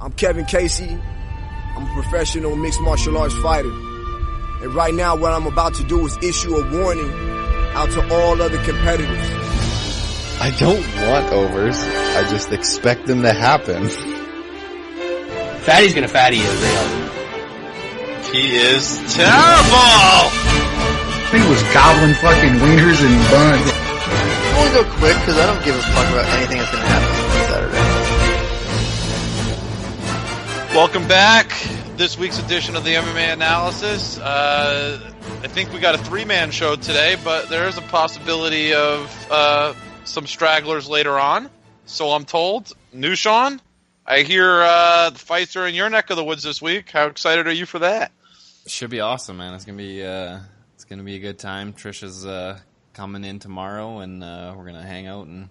I'm Kevin Casey. I'm a professional mixed martial arts fighter. And right now what I'm about to do is issue a warning out to all other competitors. I don't want overs. I just expect them to happen. Fatty's gonna fatty is real. He is terrible! He was gobbling fucking wieners and buns. I'm gonna go quick because I don't give a fuck about anything that's gonna happen on Saturday. Welcome back. This week's edition of the MMA Analysis. I think we got a three-man show today, but there is a possibility of some stragglers later on. So I'm told. Nushan, I hear the fights are in your neck of the woods this week. How excited are you for that? Should be awesome, man. It's gonna be a good time. Trisha's coming in tomorrow, and we're gonna hang out and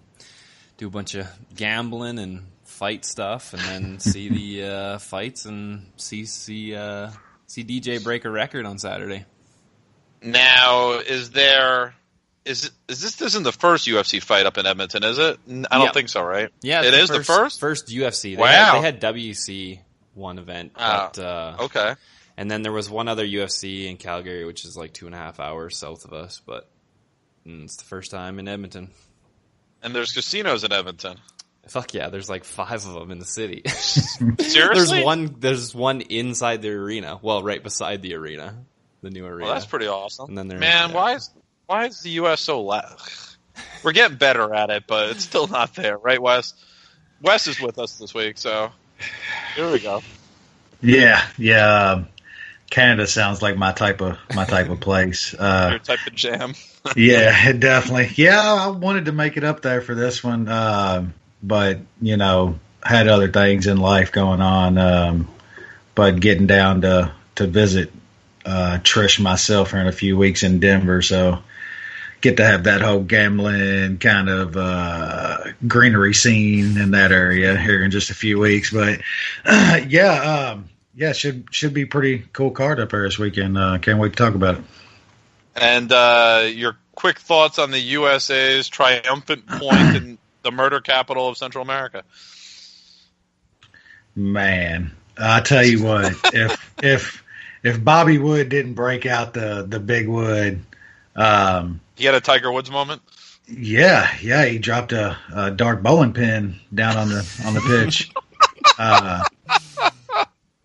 do a bunch of gambling and fight stuff, and then see the fights and see DJ break a record on Saturday. Now, this isn't the first UFC fight up in Edmonton, is it? I don't think so, right? Yeah, it is the first UFC. Wow, they had WC one event, but okay. And then there was one other UFC in Calgary, which is like 2.5 hours south of us, but it's the first time in Edmonton. And there's casinos in Edmonton. Fuck yeah, there's like 5 of them in the city. Seriously? There's one inside the arena. Well, right beside the arena. The new arena. Well, that's pretty awesome. And then why is the US so We're getting better at it, but it's still not there, right, Wes? Wes is with us this week, so here we go. Yeah. Canada sounds like my type of place. Your type of jam. Yeah, definitely. Yeah, I wanted to make it up there for this one, but had other things in life going on. But getting down to visit Trish myself here in a few weeks in Denver, so get to have that whole gambling kind of greenery scene in that area here in just a few weeks. But should be pretty cool card up here this weekend. Can't wait to talk about it. And your quick thoughts on the USA's triumphant point in the murder capital of Central America. Man, I tell you what, if Bobby Wood didn't break out the big wood, he had a Tiger Woods moment. Yeah, he dropped a dark bowling pin down on the pitch.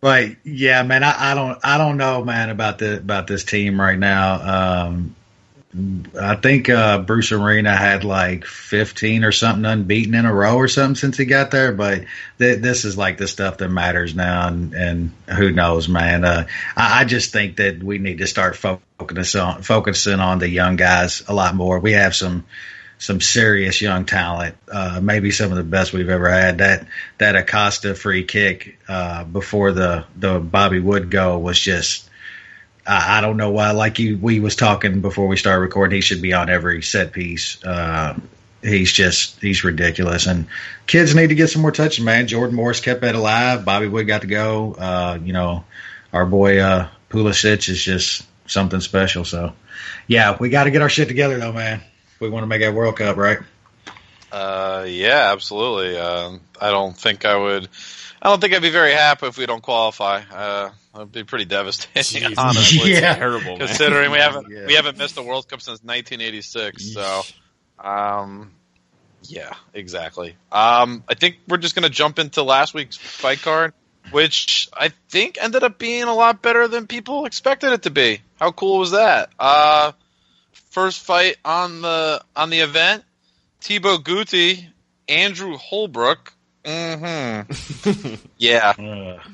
But yeah, man, I don't know, man, about this team right now. I think Bruce Arena had like 15 or something unbeaten in a row or something since he got there. But this is like the stuff that matters now, and who knows, man. I just think that we need to start focusing on the young guys a lot more. We have some serious young talent, maybe some of the best we've ever had. That Acosta free kick before the Bobby Wood goal was just, I don't know why. Like we was talking before we started recording, he should be on every set piece. He's ridiculous, and kids need to get some more touches, man. Jordan Morris kept that alive. Bobby Wood got to go. Our boy Pulisic is just something special. So yeah, we got to get our shit together though, man. We want to make that World Cup, right? Yeah, absolutely. I don't think I'd be very happy if we don't qualify. It'd be pretty devastating, Jeez, honestly. yeah, terrible, considering man. we haven't missed a World Cup since 1986. So, yeah, exactly. I think we're just gonna jump into last week's fight card, which I think ended up being a lot better than people expected it to be. How cool was that? First fight on the event, Thibaut Gouti, Andrew Holbrook. Yeah.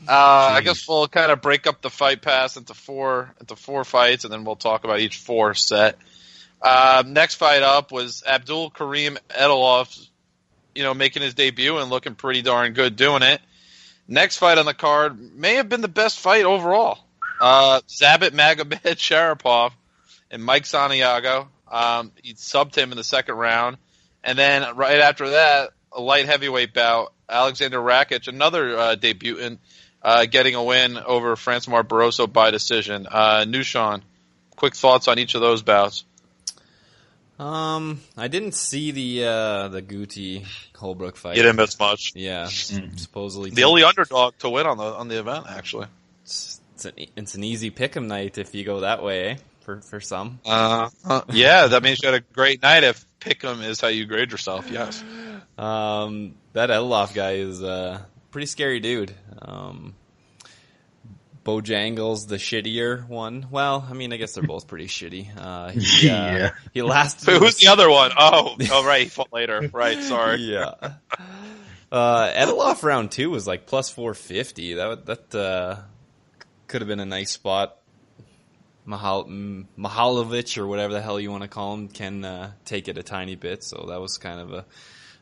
I guess we'll kind of break up the fight pass into four fights, and then we'll talk about each 4 set. Next fight up was Abdul Karim Edilov, making his debut and looking pretty darn good doing it. Next fight on the card may have been the best fight overall. Zabit Magomed Sharapov and Mike Santiago. He subbed him in the second round. And then right after that, a light heavyweight bout, Alexander Rakic, another debutant, getting a win over Francimar Barroso by decision. Nushan, quick thoughts on each of those bouts. I didn't see the Guti Holbrook fight. You didn't miss much. Yeah, supposedly The only underdog to win on the event, actually. It's an easy pick'em night if you go that way, for some. Yeah, that means you had a great night if pick'em is how you grade yourself. Yes. That Edeloff guy is a pretty scary dude. Bojangles, the shittier one. Well, I mean, I guess they're both pretty shitty. He lasted. Who's the other one? Oh, right, he fought later. Right, sorry. Yeah. Edeloff round 2 was like plus 450. That could have been a nice spot. Mihaljevic or whatever the hell you want to call him can take it a tiny bit, so that was kind of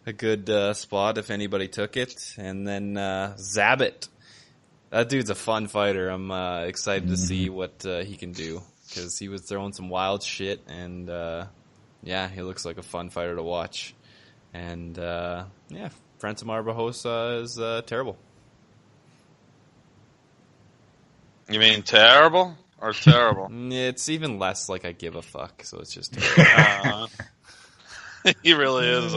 a good spot if anybody took it. And then Zabit. That dude's a fun fighter. I'm excited to see what he can do, because he was throwing some wild shit, and he looks like a fun fighter to watch. And Francimar Barbosa is terrible. You mean terrible or terrible? It's even less like I give a fuck, so it's just terrible. He really is.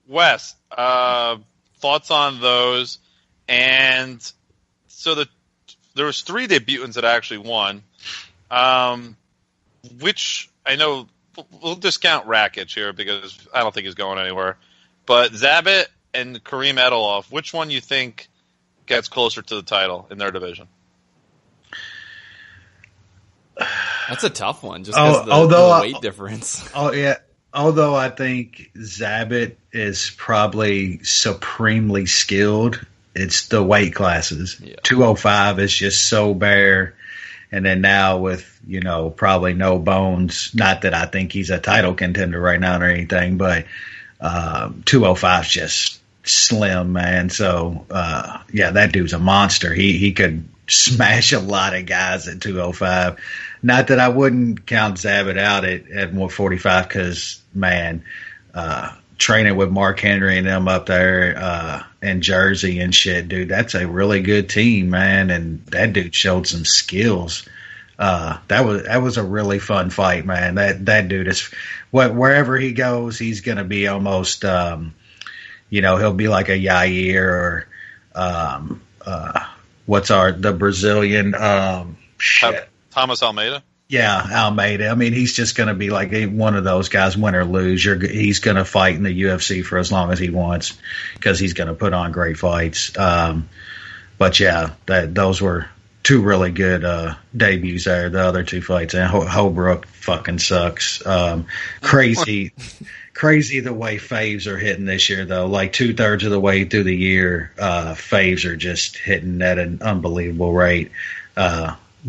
Wes, thoughts on those? And so there was 3 debutants that actually won, which I know we'll discount Rakic here because I don't think he's going anywhere. But Zabit and Kareem Edeloff, which one you think gets closer to the title in their division? That's a tough one, just because of the weight difference. Oh yeah. Although I think Zabit is probably supremely skilled. It's the weight classes. Yeah. 205 is just so bare. And then now with, probably no bones, not that I think he's a title contender right now or anything, but 205 is just slim, man. So, that dude's a monster. He could smash a lot of guys at 205. Not that I wouldn't count Zabit out at 145 because, man, training with Mark Henry and them up there in Jersey and shit, dude, that's a really good team, man. And that dude showed some skills. That was a really fun fight, man. That dude is wherever he goes, he's going to be almost, he'll be like a Yair or the Brazilian Thomas Almeida. Yeah, Almeida. I mean, he's just going to be like one of those guys, win or lose. He's going to fight in the UFC for as long as he wants because he's going to put on great fights. But yeah, those were 2 really good debuts there. The other 2 fights, and Holbrook fucking sucks. Crazy the way faves are hitting this year, though. Like 2/3 of the way through the year, faves are just hitting at an unbelievable rate.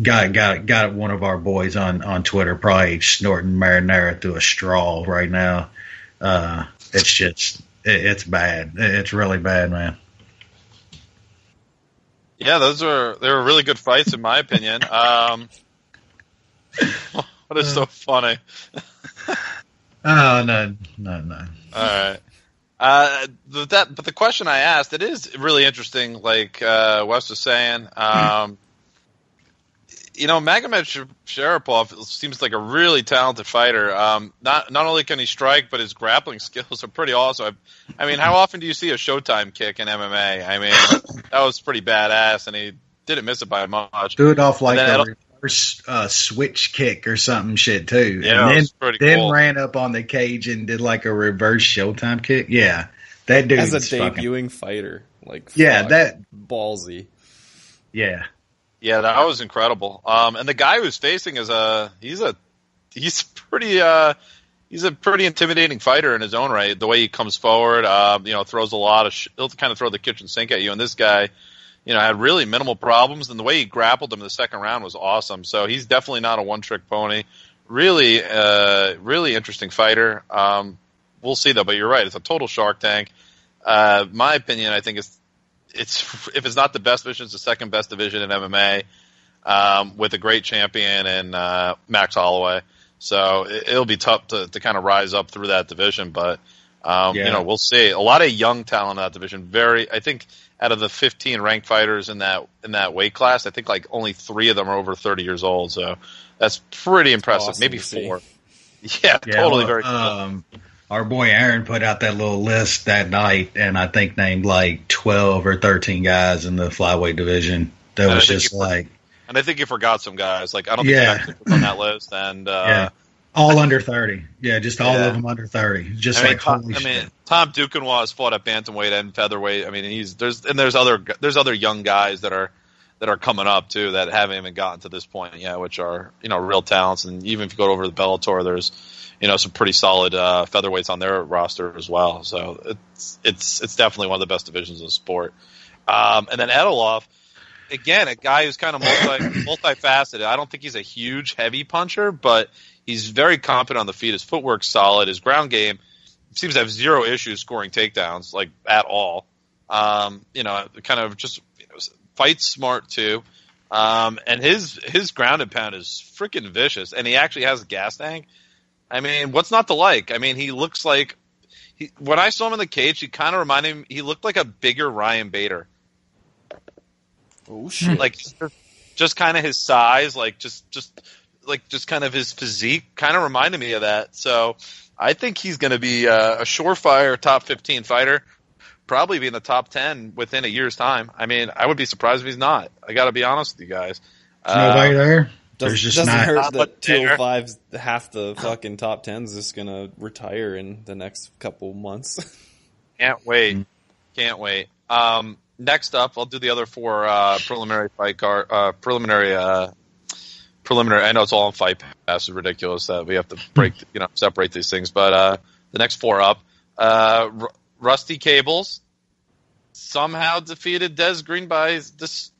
Got one of our boys on Twitter probably snorting marinara through a straw right now. It's bad. It's really bad, man. Yeah, they were really good fights in my opinion. What is so funny? Oh no. All right. But the question I asked, it is really interesting. Like Wes was saying. Magomed Sharapov seems like a really talented fighter. Not only can he strike, but his grappling skills are pretty awesome. I mean, how often do you see a Showtime kick in MMA? I mean, that was pretty badass, and he didn't miss it by much. Do it off like a reverse switch kick or something shit, too. Yeah, and then cool. ran up on the cage and did like a reverse Showtime kick. Yeah, that dude's as a debuting fighter. That ballsy. Yeah. Yeah, that was incredible. And the guy who's facing is he's a pretty intimidating fighter in his own right. The way he comes forward, throws a lot of he'll kind of throw the kitchen sink at you. And this guy, had really minimal problems. And the way he grappled him in the second round was awesome. So he's definitely not a one-trick pony. Really, really interesting fighter. We'll see though. But you're right. It's a total Shark Tank. My opinion, I think if it's not the best division, it's the second best division in MMA, with a great champion in Max Holloway. So it'll be tough to kind of rise up through that division, but we'll see. A lot of young talent in that division. I think out of the 15 ranked fighters in that weight class, I think like only 3 of them are over 30 years old. So that's pretty impressive. Awesome. Maybe 4. Yeah, totally very cool. Our boy Aaron put out that little list that night, and I think named like 12 or 13 guys in the flyweight division. That was just like... And I think you forgot some guys. Like, I don't think Jackson was on that list. And all under 30. Yeah, just all of them under 30. Just holy shit. Tom Duquesnoy has fought at bantamweight and featherweight. I mean, there's other young guys that are coming up too that haven't even gotten to this point yet, which are real talents. And even if you go over to the Bellator, there's some pretty solid featherweights on their roster as well. So it's definitely one of the best divisions in the sport. And then Edilov, again, a guy who's kind of multifaceted. I don't think he's a huge heavy puncher, but he's very confident on the feet. His footwork's solid. His ground game seems to have zero issues scoring takedowns, like, at all. Kind of just fights smart too. And his ground and pound is freaking vicious, and he actually has a gas tank. I mean, what's not to like? I mean, he looks like when I saw him in the cage, he kind of reminded me. He looked like a bigger Ryan Bader. Oh shit! Like just kind of his size, like just kind of his physique, kind of reminded me of that. So I think he's going to be a surefire top 15 fighter. Probably be in the top 10 within a year's time. I mean, I would be surprised if he's not. I got to be honest with you guys. Nobody there. There's just doesn't hurt that 205's half the fucking top 10's just going to retire in the next couple months. Can't wait. Next up, I'll do the other four preliminary fight card. Preliminary. I know it's all on Fight Pass. It's ridiculous that we have to separate these things. But the next four up, Rusty Cables somehow defeated Des Green by this.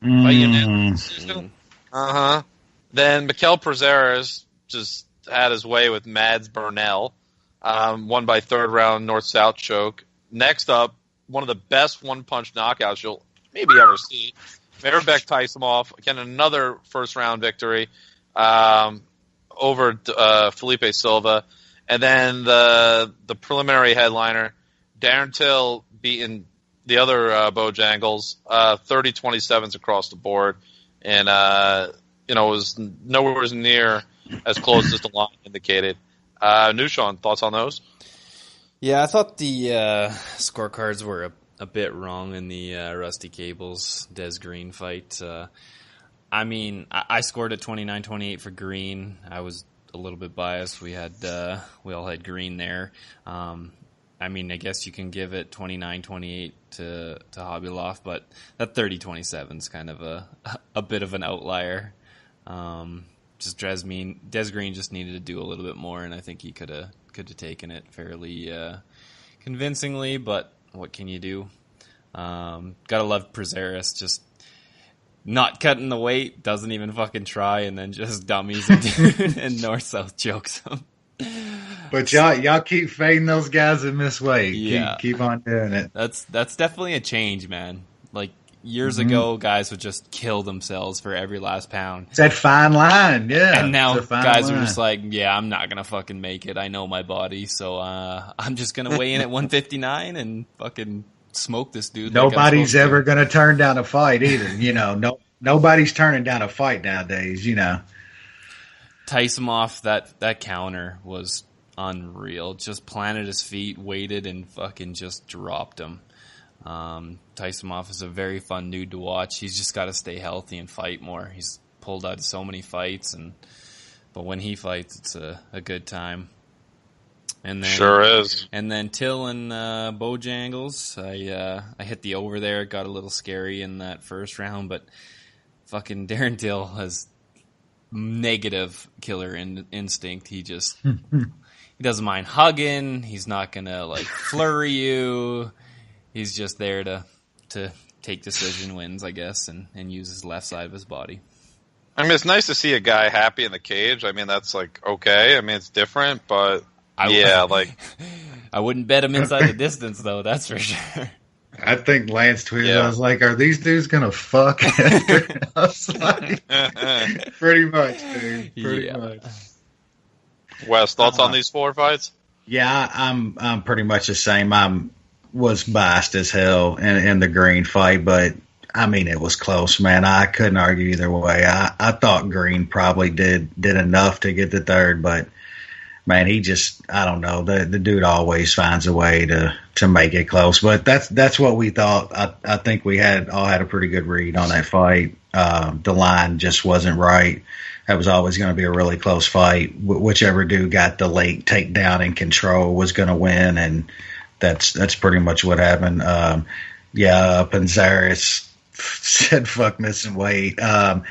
Then Mikel Prazeres just had his way with Mads Burnell, won by third round north-south choke. Next up, one of the best one-punch knockouts you'll maybe ever see, Mairbek Taisimov, again another first-round victory over Felipe Silva. And then the preliminary headliner, Darren Till beating the other Bojangles, 30-27s across the board. And, was nowhere near as close as the line indicated. Nushan, thoughts on those? Yeah, I thought the scorecards were a bit wrong in the Rusty Cables Des Green fight. I mean, I scored at 29-28 for Green. I was a little bit biased. We all had Green there. I mean, I guess you can give it 29-28 to Hobbyloff, but that 30-27 is kind of a bit of an outlier. Just Des Green just needed to do a little bit more, and I think he could have taken it fairly convincingly. But what can you do? Gotta love Prazeres, just not cutting the weight, doesn't even fucking try, and then just dummies a dude and north-south chokes him. But y'all keep fading those guys in this weight. Yeah. Keep on doing it. That's definitely a change, man. Like years ago, guys would just kill themselves for every last pound. It's that fine line, yeah. And now guys are just like, yeah, I'm not gonna fucking make it. I know my body, so I'm just gonna weigh in at 159 and fucking smoke this dude. Nobody's ever gonna turn down a fight either. Nobody's turning down a fight nowadays. Taisimov, that counter was unreal. Just planted his feet, waited, and fucking just dropped him. Taisimov is a very fun dude to watch. He's just got to stay healthy and fight more. He's pulled out so many fights, but when he fights, it's a good time. And then, sure is. And then Till and Bojangles, I hit the over there. It got a little scary in that first round, but fucking Darren Till has negative killer instinct. He just he doesn't mind hugging. He's not gonna flurry you. He's just there to take decision wins, I guess, and use his left side of his body. I mean, it's nice to see a guy happy in the cage. I mean, that's okay. I mean, it's different, but I wouldn't bet him inside the distance, though. That's for sure. I think Lance tweeted, I was like, are these dudes going to fuck? I was like, pretty much, dude. Pretty much. Wes, thoughts on these four fights? Yeah, I'm pretty much the same. Was biased as hell in the Green fight, but I mean, it was close, man. I couldn't argue either way. I thought Green probably did enough to get the third, but man, he just, I don't know. The dude always finds a way to make it close. But that's what we thought. I think we all had a pretty good read on that fight. The line just wasn't right. That was always going to be a really close fight. Whichever dude got the late takedown and control was going to win, and that's pretty much what happened. Panzaris said fuck missing weight. I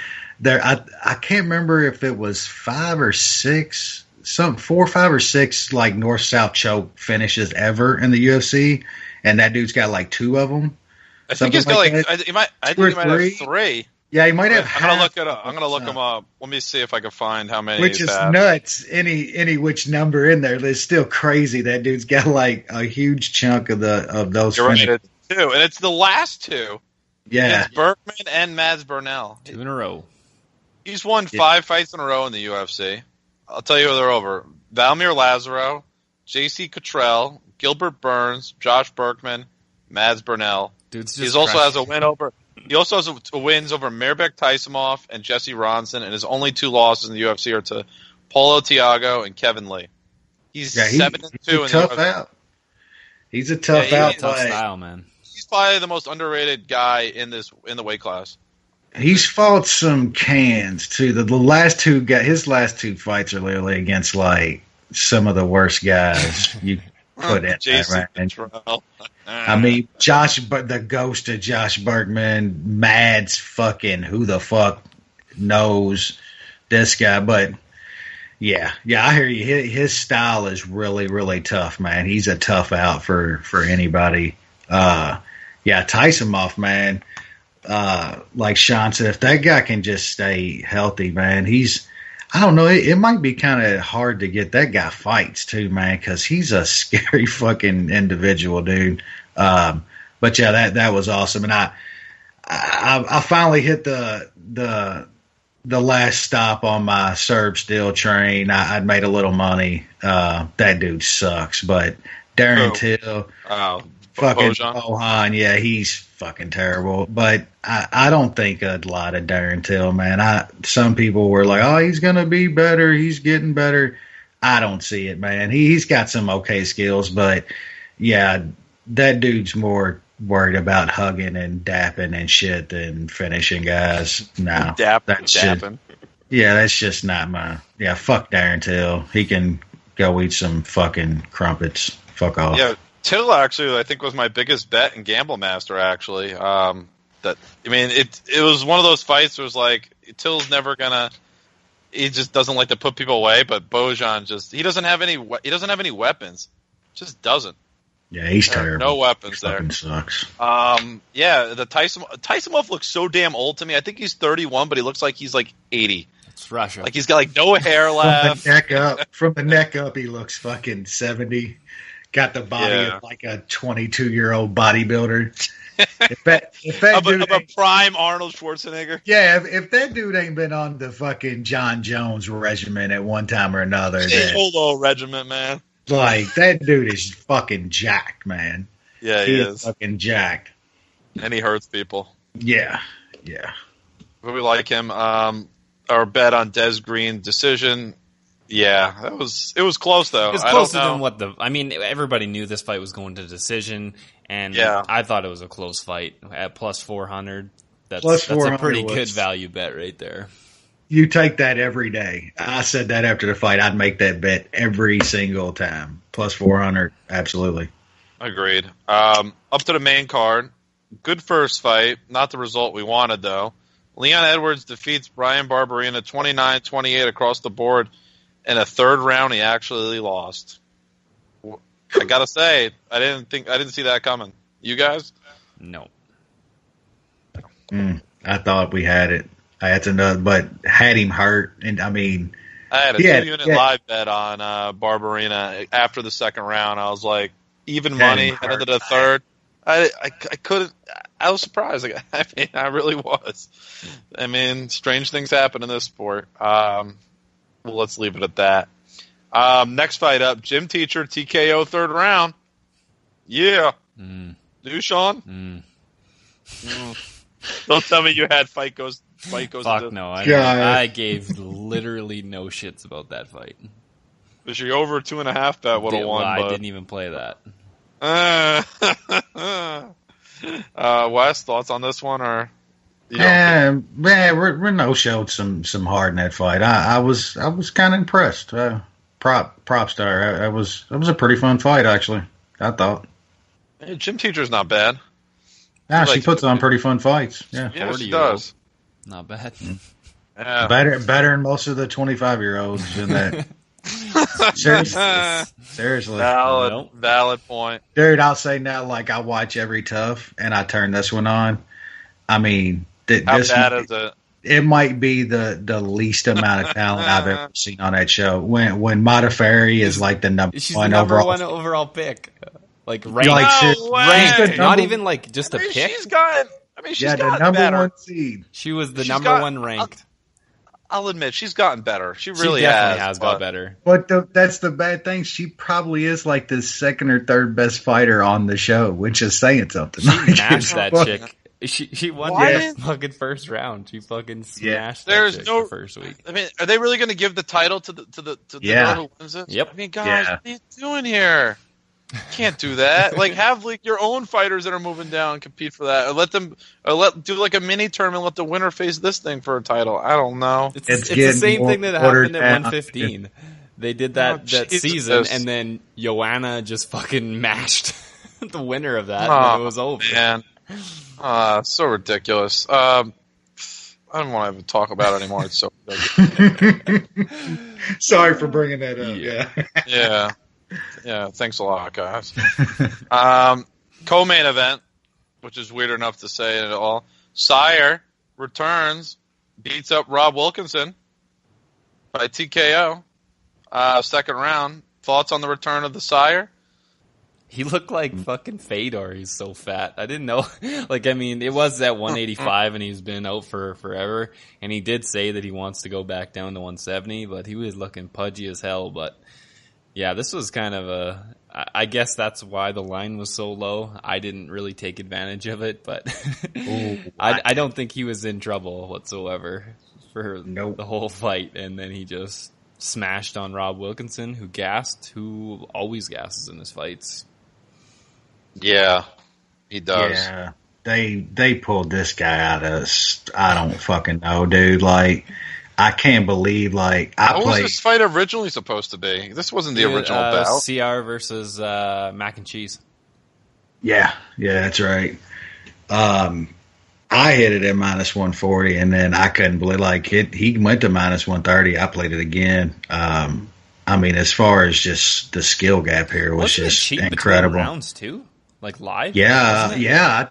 can't remember if it was 5 or 6, 4, 5 or 6 like north-south choke finishes ever in the UFC, and that dude's got like 2 of them. I think he's got I think he might have 3. Yeah, he might have. I'm gonna look it up. I'm gonna look him up. Let me see if I can find how many. Which is nuts. Any which number in there, it's still crazy. That dude's got like a huge chunk of those. You're right, 2, and it's the last 2. Yeah, it's Berkman and Mads Burnell. 2 in a row. He's won 5 fights in a row in the UFC. I'll tell you who they're over: Valmir Lazaro, J.C. Cottrell, Gilbert Burns, Josh Berkman, Mads Burnell. He also has a win over. He also has wins over Mirbek Taisimov and Jesse Ronson, and his only 2 losses in the UFC are to Paulo Tiago and Kevin Lee. He's 7-2 in the UFC. Out. He's a tough out. He's a tough style, man. He's probably the most underrated guy in the weight class. He's fought some cans too. The last 2 his last 2 fights are literally against like some of the worst guys you put in there, right? I mean, the ghost of Josh Bergman, Mads fucking who the fuck knows this guy, but yeah, I hear you. His style is really, really tough, man. He's a tough out for anybody. Taisimov, man. Like Sean said, if that guy can just stay healthy, man, I don't know. It might be kind of hard to get that guy fights too, man, because he's a scary fucking individual, dude. But yeah, that was awesome, and I finally hit the last stop on my Serb Steel train. I'd made a little money. That dude sucks, but Darren Till, fucking Bohan, yeah, he's fucking terrible. But I don't think a lot of Darren Till, man. Some people were like, oh, he's gonna be better. He's getting better. I don't see it, man. He's got some okay skills, but yeah, that dude's more worried about hugging and dapping and shit than finishing guys. No, dapping. Yeah, that's just not my. Yeah, fuck Darren Till. He can go eat some fucking crumpets. Fuck off. Yeah, Till actually, I think was my biggest bet in Gamble Master. Actually, it was one of those fights where it was like Till's never gonna. He just doesn't like to put people away, but Bojan he doesn't have any weapons. Just doesn't. Yeah, he's terrible. No weapons he there. Sucks. The Taisimov looks so damn old to me. I think he's 31, but he looks like he's like 80. It's Russia. Like he's got like no hair left. From the neck up, he looks fucking 70. Got the body of like a 22-year-old bodybuilder. If that dude of a prime Arnold Schwarzenegger. Yeah, if that dude ain't been on the fucking John Jones regimen at one time or another, Holo regiment, man. Like, that dude is fucking jacked, man. Yeah, he is. Fucking jacked. And he hurts people. Yeah. But we like him. Our bet on Des Green decision. Yeah, it was close, though. It was closer than everybody knew this fight was going to decision, and I thought it was a close fight at plus 400. That's a pretty good value bet right there. You take that every day. I said that after the fight. I'd make that bet every single time. Plus 400, absolutely. Agreed. Up to the main card. Good first fight. Not the result we wanted, though. Leon Edwards defeats Brian Barberina 29-28 across the board. In a third round, he actually lost. I gotta say, I didn't see that coming. You guys? No. I thought we had it. I had to know, but had him hurt, and I had a 2-unit live bet on Barberina after the second round. I was like, even money, and into the third. I couldn't. I was surprised. I really was. Strange things happen in this sport. Well, let's leave it at that. Next fight up, Gym Teacher TKO third round. Yeah. Do Sean? Don't tell me you had fight goes. Fuck no. I gave literally no shits about that fight. The over 2.5 bet would have won. I but... didn't even play that. Wes, thoughts on this one, or? Man, Renault showed some heart in that fight. I was kind of impressed. Props to her. It was a pretty fun fight, actually. I thought. Hey, gym teacher's not bad. She puts on pretty fun fights. Yeah, she does. Not bad. Yeah. Better than most of the 25-year-olds in that. Seriously. Valid point. Dude, I'll say now, like, I watch every Tough, and I turn this one on. I mean, how bad is it? It might be the least amount of talent I've ever seen on that show. When Modafferi is like the number one overall pick. Like ranked. Ranked. Not even like just a pick. She's gotten the number better. One seed. She was the number one ranked. I'll admit, she's gotten better. She really definitely has got better. But that's the bad thing. She probably is like the second or third best fighter on the show, which is saying something. She mashed that chick. She won the fucking first round. She fucking smashed that chick the first week. I mean, are they really going to give the title to the girl who wins it? Yep. I mean, guys, what are you doing here? You can't do that. Like, have like your own fighters that are moving down compete for that. Or let them do like a mini tournament. Let the winner face this thing for a title. I don't know. It's the same thing that happened at 115. They did that season, and then Joanna just fucking mashed the winner of that, and it was over. Man. So ridiculous. I don't want to even talk about it anymore. It's so ridiculous. Sorry for bringing that up. Yeah. Thanks a lot, guys. Co-main event, which is weird enough to say it all. Sire returns, beats up Rob Wilkinson by TKO. Second round. Thoughts on the return of the Sire? He looked like fucking Fedor. He's so fat. I didn't know. Like, I mean, it was at 185 and he's been out for forever. And he did say that he wants to go back down to 170, but he was looking pudgy as hell. But yeah, this was kind of I guess that's why the line was so low. I didn't really take advantage of it, but I don't think he was in trouble whatsoever for the whole fight. And then he just smashed on Rob Wilkinson, who always gasses in his fights. Yeah, he does. Yeah, they pulled this guy out of, I don't fucking know, dude. Like, I can't believe, like, what was this fight originally supposed to be? This wasn't the original bout. CR versus Mac and Cheese. Yeah, that's right. I hit it at minus 140, and then I couldn't believe, like, he went to minus 130. I played it again. I mean, as far as just the skill gap here was just incredible. Rounds too, like live. Yeah. I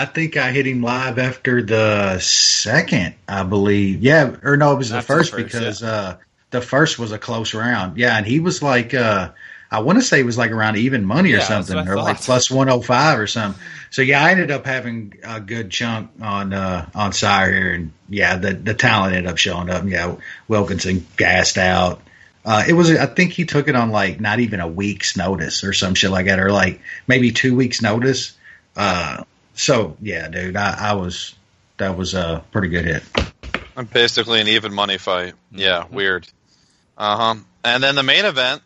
think I hit him live after the second, I believe. Yeah, or no, it was the first because the first was a close round. Yeah, and he was like, I want to say it was like around even money or something, or like plus 105 or something. So yeah, I ended up having a good chunk on Sire here, and yeah, the talent ended up showing up. Yeah, Wilkinson gassed out. I think he took it on like not even a week's notice or some shit like that, or like maybe 2 weeks notice. So yeah, dude, that was a pretty good hit. And basically an even money fight. Yeah, weird. And then the main event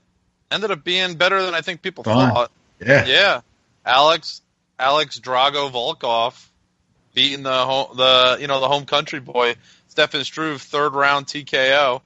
ended up being better than I think people thought. Yeah. Alex Drago Volkov beating the home country boy Stefan Struve, third round TKO.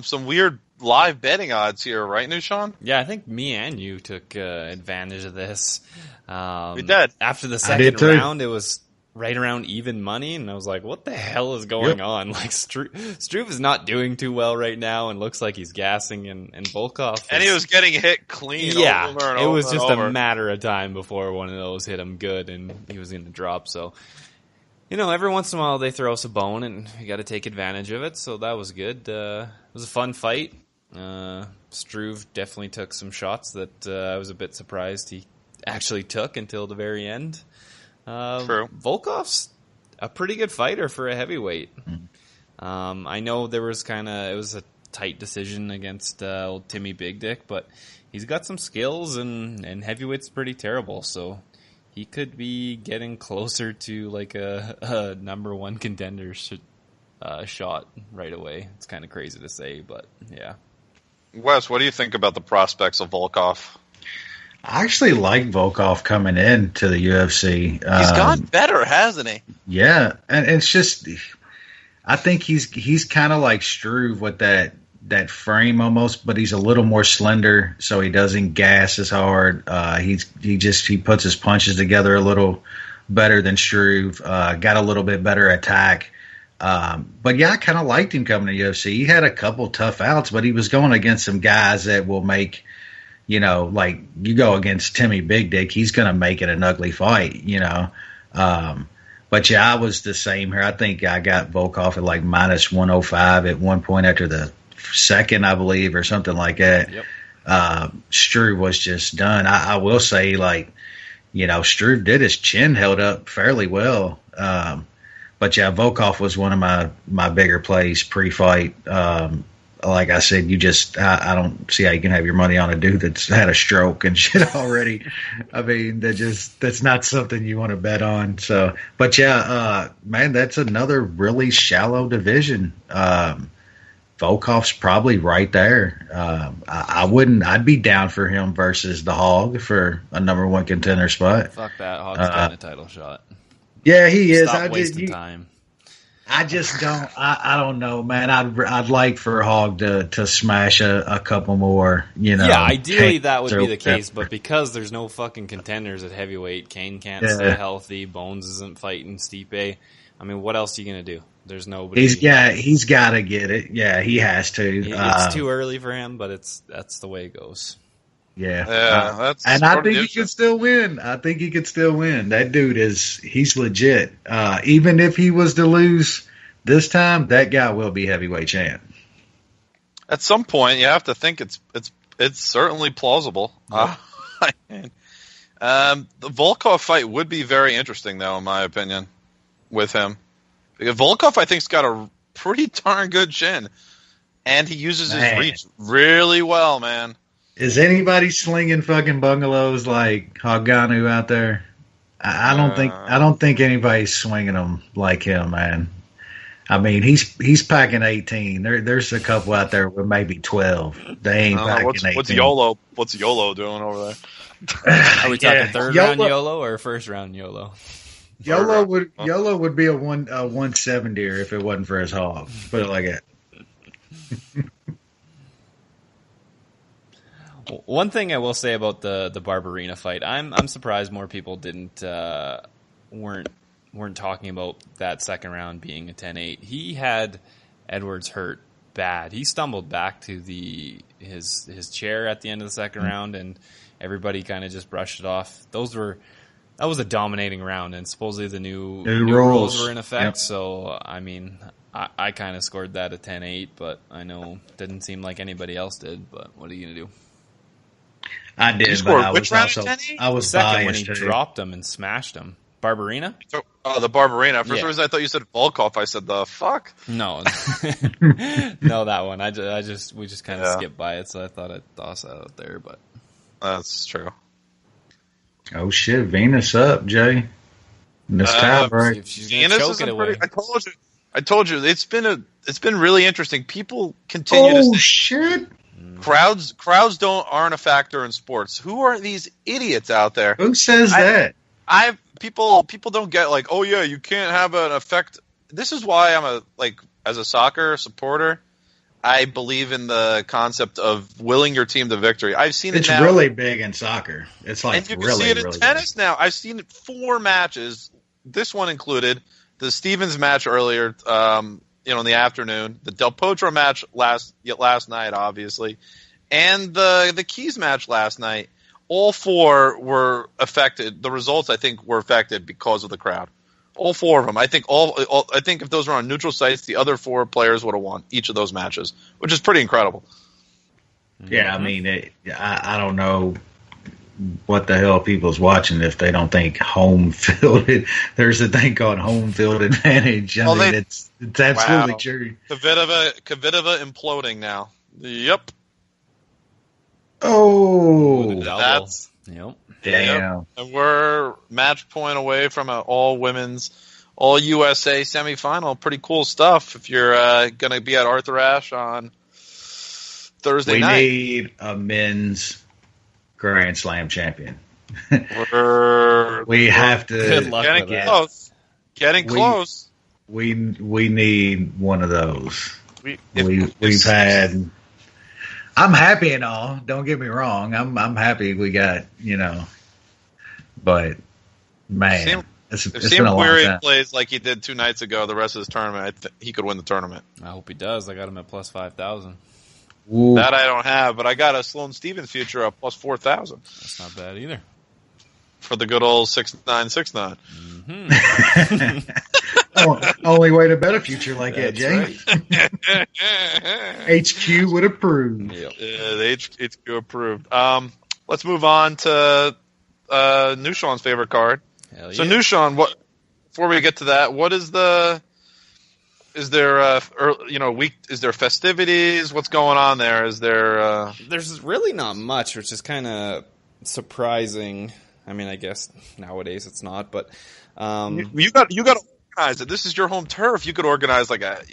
Some weird live betting odds here, right, Nushan? Yeah, I think me and you took advantage of this. We did. After the second round, it was right around even money, and I was like, what the hell is going on? Like, Struve is not doing too well right now and looks like he's gassing, and Volkov. And he was getting hit clean over and it was just over. a matter of time before one of those hit him good, and he was going to drop, so... You know, every once in a while they throw us a bone, and you got to take advantage of it. So that was good. It was a fun fight. Struve definitely took some shots that I was a bit surprised he actually took until the very end. True. Volkov's a pretty good fighter for a heavyweight. I know it was a tight decision against old Timmy Big Dick, but he's got some skills, and heavyweight's pretty terrible. So. He could be getting closer to like a number one contender shot right away. It's kind of crazy to say, but yeah. Wes, what do you think about the prospects of Volkov? I actually like Volkov coming in to the UFC. He's gone better, hasn't he? Yeah, and it's just, I think he's kind of like Struve with that frame almost, but he's a little more slender, so he doesn't gas as hard. He puts his punches together a little better than Struve. Got a little bit better attack. But yeah, I kind of liked him coming to UFC. He had a couple tough outs, but he was going against some guys that will make, like you go against Timmy Big Dick, he's going to make it an ugly fight, But yeah, I was the same here. I think I got Volkov at like minus 105 at one point after the second, I believe, or something like that. Yep. Struve was just done. I will say, like, Struve did his chin held up fairly well. But yeah, Volkov was one of my bigger plays pre-fight. Like I said, I don't see how you can have your money on a dude that's had a stroke and shit already. I mean, that's not something you want to bet on. So, but yeah, man, that's another really shallow division. Volkov's probably right there. I'd be down for him versus the Hog for a number one contender spot. Fuck that. Hog's getting a title shot. Yeah, he is. Stop wasting time. I just don't. I don't know, man. I'd like for Hog to smash a couple more. Yeah, ideally that would be the case, but because there's no fucking contenders at heavyweight, Kane can't stay healthy. Bones isn't fighting Stipe. I mean, what else are you gonna do? There's nobody. He's got to get it. Yeah, he has to. It's too early for him, but that's the way it goes. Yeah, and I think he could still win. That dude he's legit. Even if he was to lose this time, that guy will be heavyweight champ. At some point, you have to think it's certainly plausible. The Volkov fight would be very interesting, though, in my opinion, with him. Because Volkov, I think, has got a pretty darn good chin, and he uses his reach really well, man. Is anybody slinging fucking bungalows like Hoganu out there? I don't think anybody's swinging them like him, man. I mean, he's packing 18. There's a couple out there with maybe 12. They ain't packing 18. What's YOLO doing over there? Are we talking third round YOLO or first round YOLO? YOLO would be a 170er if it wasn't for his hog. Put it like that. One thing I will say about the Barberena fight, I'm surprised more people weren't talking about that second round being a 10-8. He had Edwards hurt bad. He stumbled back to his chair at the end of the second round, and everybody kind of just brushed it off. That was a dominating round, and supposedly the new rules were in effect. Yep. So I mean, I kind of scored that a 10-8, but I know it didn't seem like anybody else did. But what are you gonna do? I did, but I was second when he dropped him and smashed him. Barberena? Oh, the Barberena. For some reason, I thought you said Volkov. I said the fuck. No, no, that one. We just kind of skipped by it, so I thought I'd toss that out there. But that's true. Oh shit, Venus up, Jay. This tie break. Venus is away. I told you. It's been really interesting. People continue to say, shit. Crowds aren't a factor in sports. Who are these idiots out there? Who says that? People don't get like, oh yeah, you can't have an effect. This is why I'm as a soccer supporter, I believe in the concept of willing your team to victory. I've seen it's really big in soccer. It's like and you can really, see it in really tennis big. now. I've seen 4 matches. This one included the Stevens match earlier. In the afternoon, the Del Potro match last night, obviously, and the Keys match last night. All 4 were affected. The results, I think, were affected because of the crowd. All 4 of them. I think I think if those were on neutral sites, the other 4 players would have won each of those matches, which is pretty incredible. Yeah, I mean, I don't know what the hell people's watching if they don't think home field. There's a thing called home field advantage. I mean, it's absolutely true. Kvitova imploding now. Yep. Oh, that's damn. Yep. And we're match point away from an all women's, all USA semifinal. Pretty cool stuff. If you're going to be at Arthur Ashe on Thursday we night. need a men's Grand Slam champion. We have to. Good luck Getting with that. close. Getting close. We need one of those. We've had. I'm happy and all. Don't get me wrong. I'm happy we got, but man, it's been a long Weary time. plays like he did 2 nights ago. The rest of his tournament, he could win the tournament. I hope he does. I got him at plus 5,000. Ooh. That I don't have, but I got a Sloane Stephens future at plus 4,000 That's not bad either. for the good old 6969. Only way to bet a future like that, That's Jay. HQ would approve. Yep. Yeah, the HQ approved. Let's move on to Nushan's favorite card. Hell So yeah. Nushan, before we get to that, what is is there is there festivities? What's going on there? Is there There's really not much, which is kind of surprising. I mean, I guess nowadays it's not, but you got to organize it. This is your home turf. You could organize like a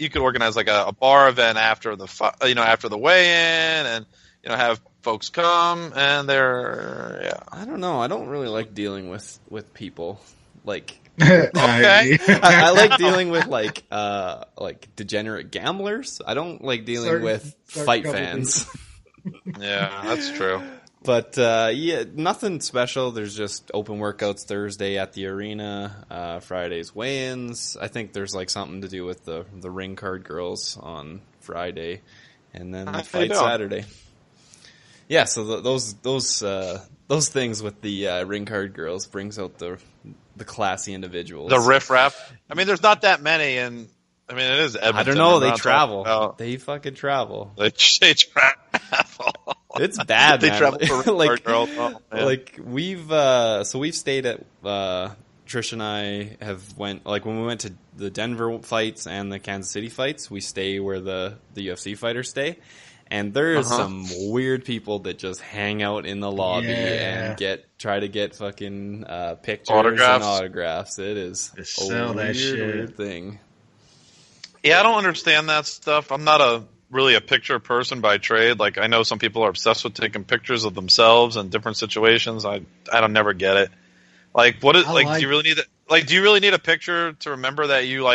bar event after the weigh-in, and have folks come, and I don't know. I don't really like dealing with people. Like, Okay. I like dealing with like degenerate gamblers. I don't like dealing with fight fans. Yeah, that's true. But nothing special. There's just open workouts Thursday at the arena, Friday's weigh-ins. I think there's like something to do with the ring card girls on Friday, and then the fight Saturday. Yeah, so those things with the ring card girls brings out the classy individuals. The riffraff. I mean, there's not that many, and I mean it is Edmonton. I don't know. They We're not talking talking They fucking travel. They travel. It's bad, They man. travel for ring like, card girls. Oh, man. like we've stayed at Trish and I have went like when we went to the Denver fights and the Kansas City fights, we stay where the UFC fighters stay. And there's some weird people that just hang out in the lobby and try to get fucking pictures and autographs. It is sell that weird thing. Yeah, I don't understand that stuff. I'm not really a picture person by trade. Like, I know some people are obsessed with taking pictures of themselves in different situations. I don't never get it. Like, do you really need do you really need a picture to remember that you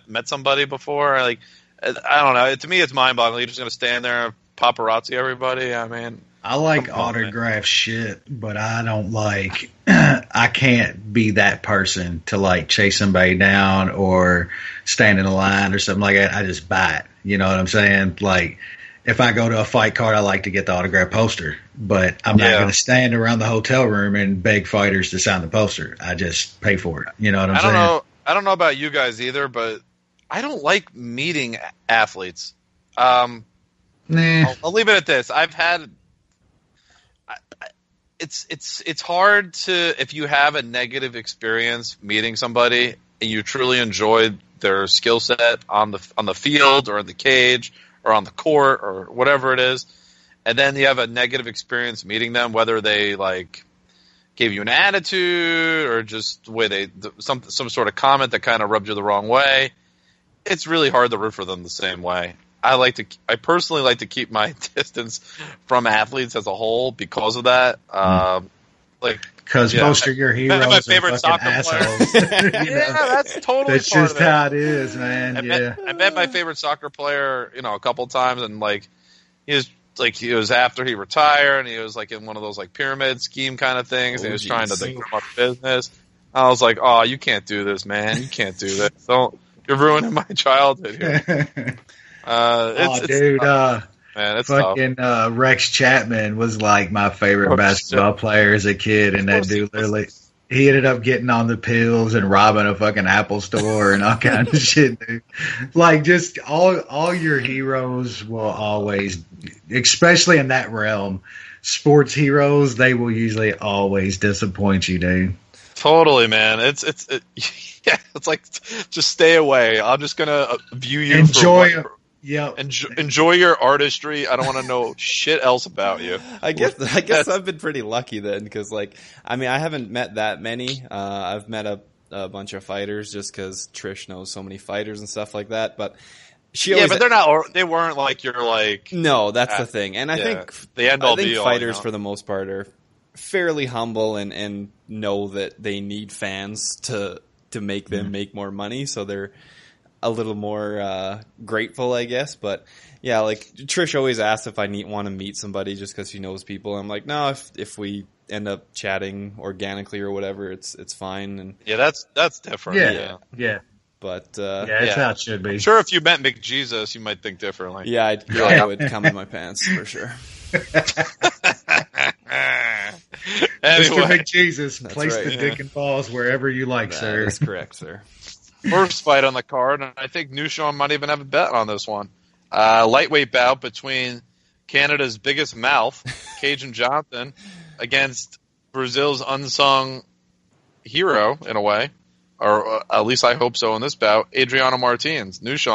met somebody before? Like, I don't know. To me, it's mind-boggling. You're just going to stand there and paparazzi everybody. I mean, I like autograph shit, but I don't like. I can't be that person to chase somebody down or stand in a line or something like that. I just buy it. You know what I'm saying? Like, if I go to a fight card, I like to get the autograph poster, but I'm not going to stand around the hotel room and beg fighters to sign the poster. I just pay for it. You know what I'm saying? I don't know about you guys either, but I don't like meeting athletes. Nah. I'll leave it at this. It's hard to, if you have a negative experience meeting somebody and you truly enjoyed their skill set on the field or in the cage or on the court or whatever it is, and then you have a negative experience meeting them, whether they gave you an attitude or just the way some sort of comment that kind of rubbed you the wrong way. It's really hard to root for them the same way. I personally like to keep my distance from athletes as a whole because of that. Because most of your heroes my are favorite fucking soccer assholes. that's totally That's part just of it. how it is, man. I met my favorite soccer player, a couple times, and he was after he retired, and he was in one of those pyramid scheme kind of things, and he was trying to drum up business. I was like, "Oh, you can't do this, man. You can't do this. You're ruining my childhood here." Dude, man, it's fucking Rex Chapman was my favorite basketball player as a kid, and that dude literally he ended up getting on the pills and robbing a fucking Apple store and all kinds of shit, dude. Just all your heroes will always, especially in that realm, sports heroes, they will usually always disappoint you, dude. Totally, man. It's just stay away. I'm just gonna view you. Enjoy your artistry. I don't want to know shit else about you. I guess I've been pretty lucky then, because I haven't met that many. I've met a bunch of fighters just because Trish knows so many fighters and stuff like that. But but they're not. They weren't like you're like. No, that's the thing, and I think the end all I think be all, fighters for the most part are fairly humble and know that they need fans to make them make more money, so they're a little more grateful, I guess. But yeah, like Trish always asks if I want to meet somebody just because she knows people. I'm like, no, if we end up chatting organically or whatever, it's fine. And yeah, that's different. Yeah. But It's how it should be. I'm sure if you met McJesus, you might think differently. Yeah, I would come in my pants for sure. Mr. McJesus, place right, the dick and balls wherever you like, sir. That's correct, sir. First fight on the card, and I think Nunes might even have a bet on this one. Lightweight bout between Canada's biggest mouth, Cajun Johnson, against Brazil's unsung hero, in a way. Or at least I hope so in this bout, Adriano Martins. Nunes,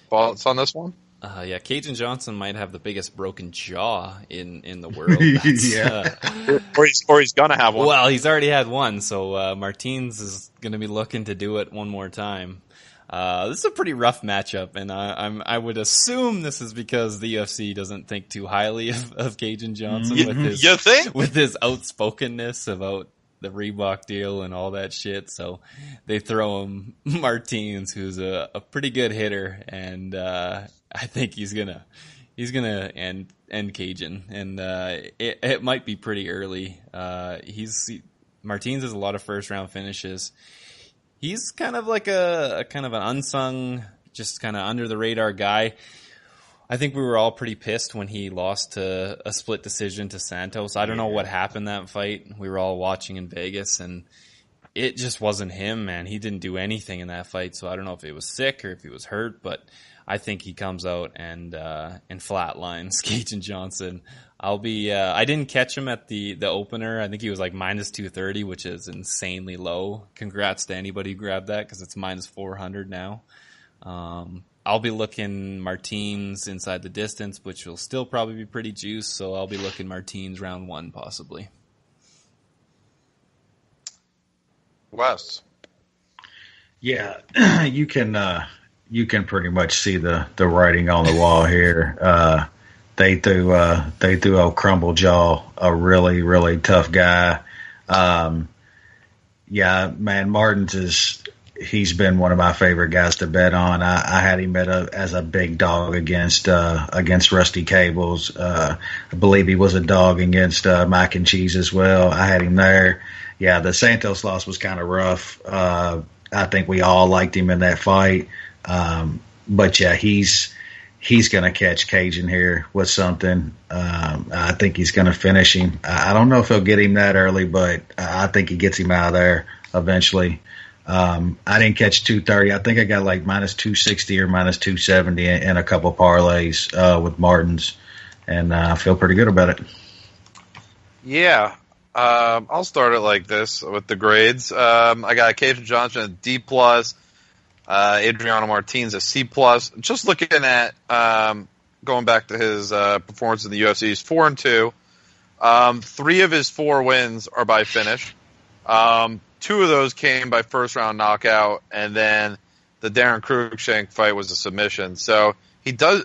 thoughts on this one? Yeah, Cajun Johnson might have the biggest broken jaw in the world. Or he's gonna have one. Well, he's already had one, so Martins is going to be looking to do it one more time. This is a pretty rough matchup, and I would assume this is because the UFC doesn't think too highly of Cajun Johnson with his outspokenness about the Reebok deal and all that shit. So they throw him Martins, who's a pretty good hitter, and I think he's gonna end Cajun, and it might be pretty early. Martins has a lot of first round finishes. He's kind of like a kind of an unsung, just kind of under the radar guy. I think we were all pretty pissed when he lost to a split decision to Santos. I don't know what happened that fight. We were all watching in Vegas, and it just wasn't him, man. He didn't do anything in that fight, so I don't know if he was sick or if he was hurt, but I think he comes out and flatlines Cajun Johnson. I didn't catch him at the opener. I think he was like minus 230, which is insanely low. Congrats to anybody who grabbed that, because it's minus 400 now. I'll be looking Martins inside the distance, which will still probably be pretty juiced, so I'll be looking Martins round 1 possibly. Wes. Yeah, you can pretty much see the writing on the wall here. They threw old Crumble Jaw, a really, really tough guy. Yeah, man, he's been one of my favorite guys to bet on. I had him as a big dog against Rusty Cables. I believe he was a dog against Mac and Cheese as well. I had him there. Yeah, the Santos loss was kind of rough. I think we all liked him in that fight. But yeah, he's going to catch Cajun here with something. I think he's going to finish him. I don't know if he'll get him that early, but I think he gets him out of there eventually. I didn't catch 230. I think I got like minus 260 or minus 270 in a couple parlays with Martins, and I feel pretty good about it. Yeah. I'll start it like this with the grades. I got Cajun Johnson a D+, Adriano Martins a C+. Just looking at going back to his performance in the UFC, he's 4-2. 3 of his 4 wins are by finish. 2 of those came by first round knockout, and then the Darren Cruikshank fight was a submission. So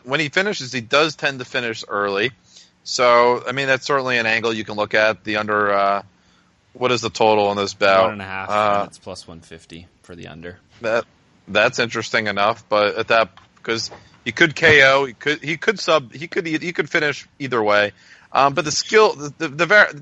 when he finishes, he does tend to finish early. So, I mean, that's certainly an angle you can look at. The under, what is the total on this bout? 1.5 minutes plus 150 for the under. That's interesting enough, but at that, because he could KO, he could sub, he could finish either way. But the skill,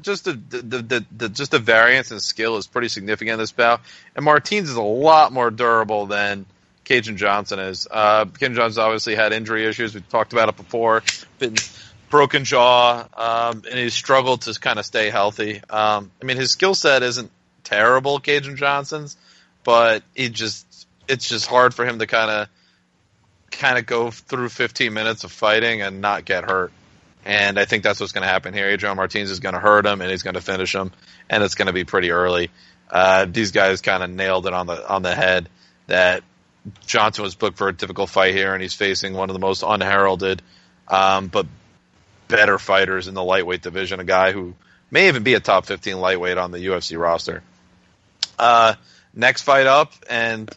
just the variance in skill is pretty significant in this bout. And Martins is a lot more durable than Cajun Johnson is. Cajun Johnson obviously had injury issues. We've talked about it before. Been broken jaw, and he's struggled to kind of stay healthy. I mean, his skill set isn't terrible, Cajun Johnson's, but it's just hard for him to kind of go through 15 minutes of fighting and not get hurt. And I think that's what's going to happen here. Adriano Martins is going to hurt him, and he's going to finish him, and it's going to be pretty early. These guys kind of nailed it on the head that Johnson was booked for a difficult fight here, and he's facing one of the most unheralded, but better fighters in the lightweight division, a guy who may even be a top 15 lightweight on the UFC roster. Next fight up, and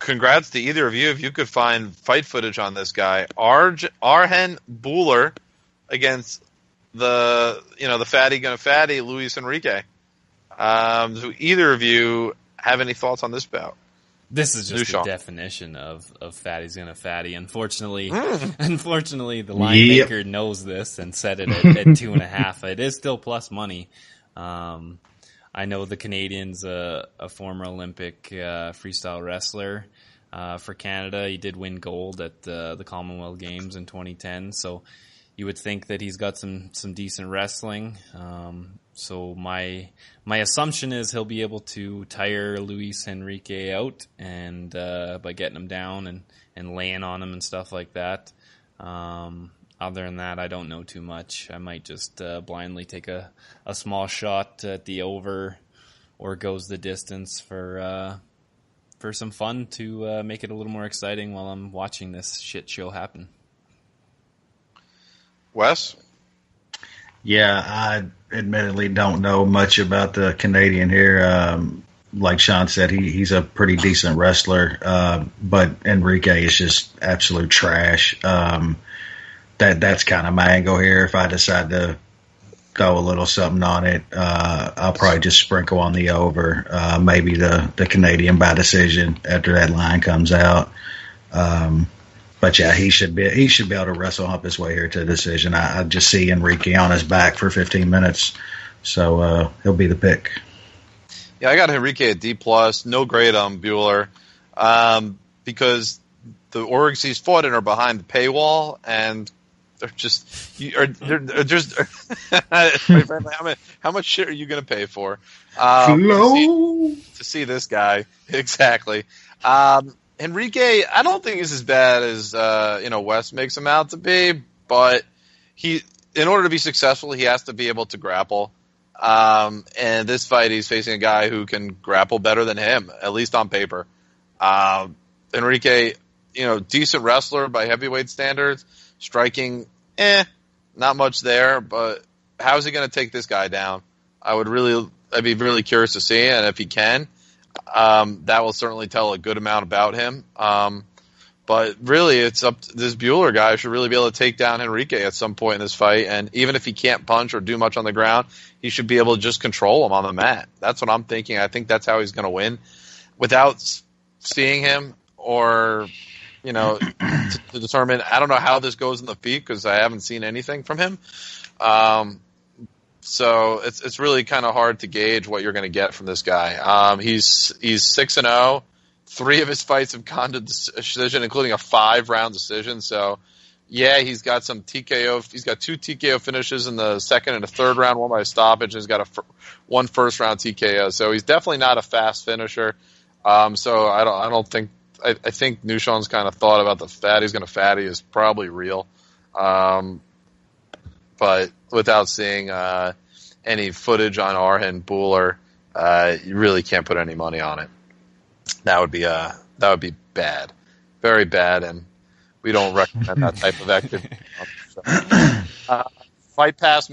congrats to either of you if you could find fight footage on this guy. Arjen Buller against the fatty gonna fatty Luis Enrique. Do either of you have any thoughts on this bout? This is just Nunes. the definition of fatty's gonna fatty. Unfortunately, the line maker knows this and set it at 2.5. It is still plus money. I know the Canadian's a former Olympic freestyle wrestler for Canada. He did win gold at the Commonwealth Games in 2010. So you would think that he's got some decent wrestling. So my assumption is he'll be able to tire Luis Enrique out and by getting him down and laying on him and stuff like that. Other than that, I don't know too much. I might just blindly take a small shot at the over or goes the distance for some fun to make it a little more exciting while I'm watching this shit show happen. Wes? Yeah, I admittedly don't know much about the Canadian here. Like Sean said, he's a pretty decent wrestler, but Enrique is just absolute trash. That's kind of my angle here. If I decide to throw a little something on it, I'll probably just sprinkle on the over, maybe the Canadian by decision after that line comes out. But yeah, he should be able to wrestle up his way here to a decision. I just see Enrique on his back for 15 minutes, so he'll be the pick. Yeah, I got Enrique at D+. No grade on Bueller, because the orgs he's fought in are behind the paywall, and they're just how much shit are you going to pay for to see this guy? Exactly. Enrique, I don't think he's as bad as Wes makes him out to be, but in order to be successful, he has to be able to grapple. And this fight, he's facing a guy who can grapple better than him, at least on paper. Enrique, decent wrestler by heavyweight standards, striking, not much there, but how's he going to take this guy down? I'd be really curious to see, and if he can, that will certainly tell a good amount about him. But really, it's up to this Bueller guy should really be able to take down Enrique at some point in this fight. And even if he can't punch or do much on the ground, he should be able to just control him on the mat. That's what I'm thinking. I think that's how he's going to win. Without seeing him or, to determine, I don't know how this goes in the feet because I haven't seen anything from him. So it's really kind of hard to gauge what you're going to get from this guy. He's 6-0. 3 of his fights have gone to decision, including a 5-round decision. So, yeah, he's got some TKO. He's got 2 TKO finishes in the second and a third round, one by a stoppage, and he's got one first-round TKO. So he's definitely not a fast finisher. So I don't think – I think Nushon's kind of thought about the fatty's going to fatty is probably real. But without seeing any footage on Arjen Bueller, you really can't put any money on it. That would be bad, very bad, and we don't recommend that type of activity. Fight Pass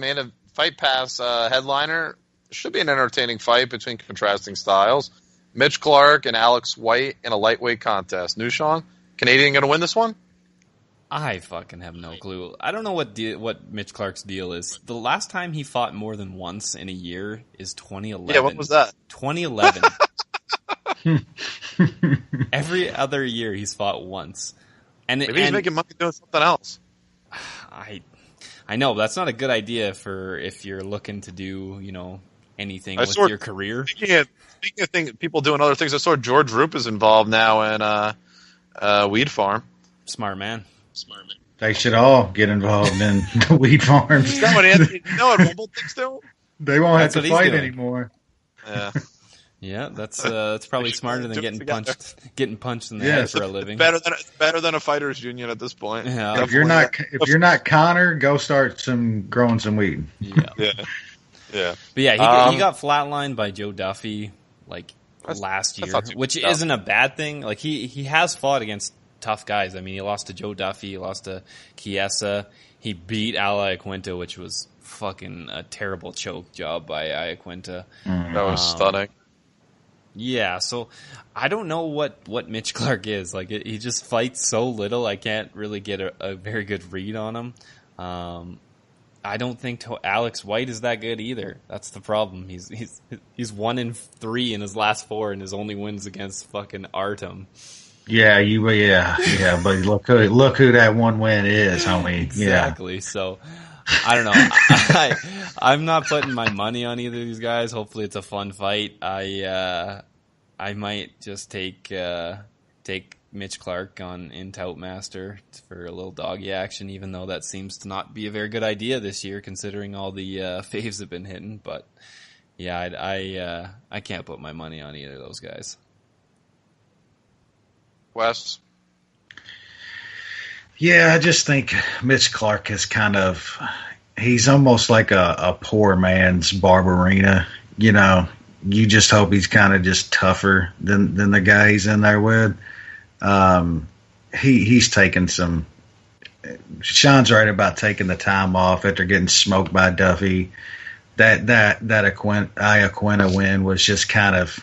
headliner should be an entertaining fight between contrasting styles. Mitch Clark and Alex White in a lightweight contest. Nushon, Canadian going to win this one? I fucking have no clue. I don't know what Mitch Clark's deal is. The last time he fought more than once in a year is 2011. Yeah, what was that? 2011. Every other year he's fought once. Maybe he's making money doing something else. I know, but that's not a good idea for if you're looking to do, anything with your career. Speaking of people doing other things, I saw George Roop is involved now in Weed Farm. Smart man. They should all get involved in the weed farms. Is that what Anthony? What Rumble thinks do? They won't have to fight anymore. Yeah. Yeah, that's probably smarter than getting punched in the head for a living. Better than a fighters union at this point. Yeah. If you're not Connor, go start growing some weed. Yeah. But yeah, he got flatlined by Joe Duffy last year, which isn't a bad thing. Like he has fought against tough guys. I mean, he lost to Joe Duffy, he lost to Chiesa, he beat Al Iaquinta, which was fucking a terrible choke job by Iaquinta. That was stunning. Yeah, so I don't know what Mitch Clark is. Like, he just fights so little, I can't really get a very good read on him. I don't think Alex White is that good either. That's the problem. He's 1-3 in his last 4, and his only wins against fucking Artem. Yeah, but look who that one win is, homie. Exactly. Yeah. So I don't know. I'm not putting my money on either of these guys. Hopefully, it's a fun fight. I might just take Mitch Clark in Toutmaster for a little doggy action, even though that seems to not be a very good idea this year, considering all the faves have been hitting. But yeah, I can't put my money on either of those guys. Wes? Yeah, I just think Mitch Clark is he's almost like a poor man's Barberina. You know, you just hope he's kind of just tougher than the guy he's in there with. He's taken some. Sean's right about taking the time off after getting smoked by Duffy. That Iaquinta win was just kind of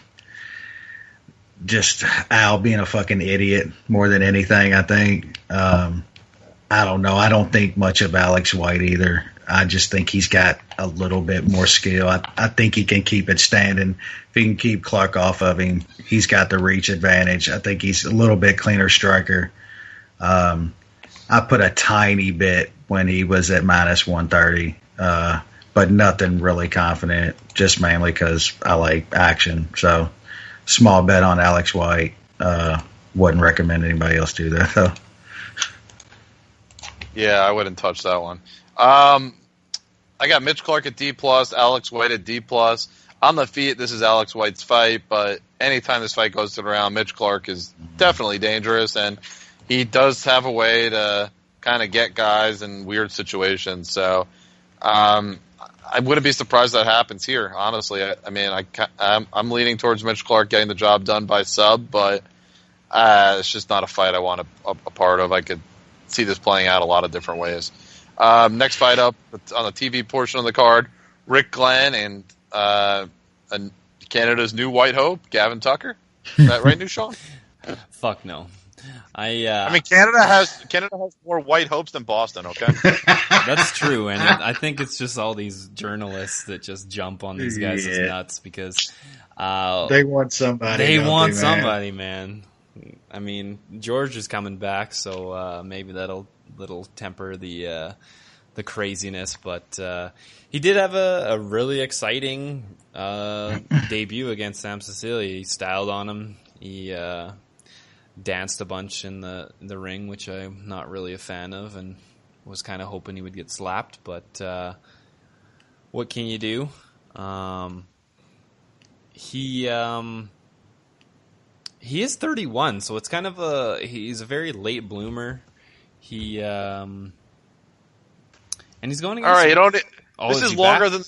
just Al being a fucking idiot more than anything. I think. I don't know. I don't think much of Alex White either. I just think he's got a little bit more skill. I think he can keep it standing. If he can keep Clark off of him, he's got the reach advantage. I think he's a little bit cleaner striker. I put a tiny bit when he was at -130, but nothing really confident, just mainly because I like action. So small bet on Alex White. Wouldn't recommend anybody else do that, though. Yeah, I wouldn't touch that one. I got Mitch Clark at D+, Alex White at D+. On the feet, this is Alex White's fight, but anytime this fight goes to the round, Mitch Clark is definitely dangerous, and he does have a way to kind of get guys in weird situations. So I wouldn't be surprised that happens here, honestly. I'm leaning towards Mitch Clark getting the job done by sub, but it's just not a fight I want a part of. I could see this playing out a lot of different ways. Next fight up on the TV portion of the card, Rick Glenn and Canada's new white hope, Gavin Tucker. Is that right, New Sean? Fuck no. I mean, Canada has more white hopes than Boston. Okay, that's true, and I think it's just all these journalists that just jump on these guys as nuts because they want somebody. They want somebody, man. I mean, George is coming back, so maybe that'll temper the craziness. But he did have a really exciting debut against Sam Cecilia. He styled on him. He danced a bunch in the ring, which I'm not really a fan of, and was kind of hoping he would get slapped. But what can you do? He is 31, so it's kind of he's a very late bloomer. And he's going against. All right, you don't. This is longer than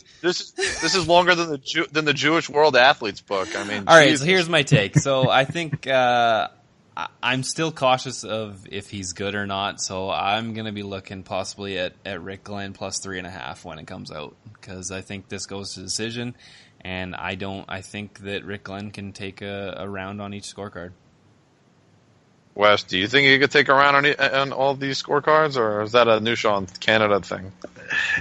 the Jewish World Athletes book. I mean, all right. So here's my take. So I think I'm still cautious of if he's good or not. So I'm going to be looking possibly at Rick Glenn plus 3.5 when it comes out, because I think this goes to decision. And I think that Rick Glenn can take a round on each scorecard. Wes, do you think he could take a round on all these scorecards, or is that a New Sean Canada thing?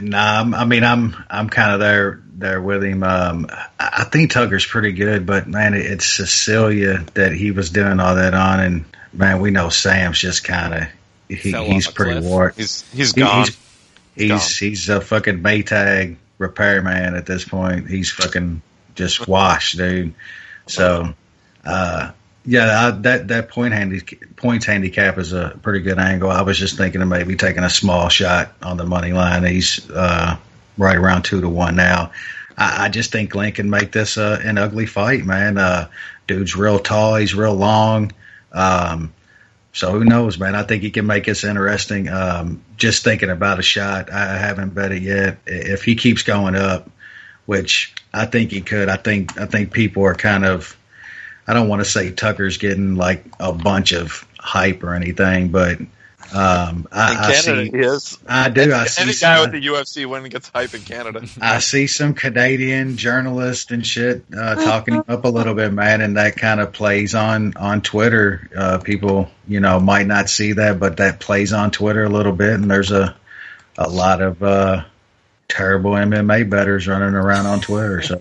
Nah, I mean, I'm kind of there with him. I think Tucker's pretty good, but man, it's Cecilia that he was doing all that on, and man, we know Sam's just kind of he's pretty warped. He's gone. He's a fucking Maytag repairman at this point. He's fucking just washed, dude. So, that points handicap is a pretty good angle. I was just thinking of maybe taking a small shot on the money line. He's right around 2-1 now. I just think Glenn can make this an ugly fight, man. Dude's real tall. He's real long. So who knows, man? I think he can make this interesting. Just thinking about a shot, I haven't bet it yet. If he keeps going up, which I think he could, I think people are kind of, I don't want to say Tucker's getting like a bunch of hype or anything, but In Canada, he is. I do. I see any guy with the UFC win gets hype in Canada. I see some Canadian journalists and shit talking him up a little bit, man, and that kind of plays on Twitter. People, might not see that, but that plays on Twitter a little bit, and there's a lot of terrible MMA bettors running around on Twitter. So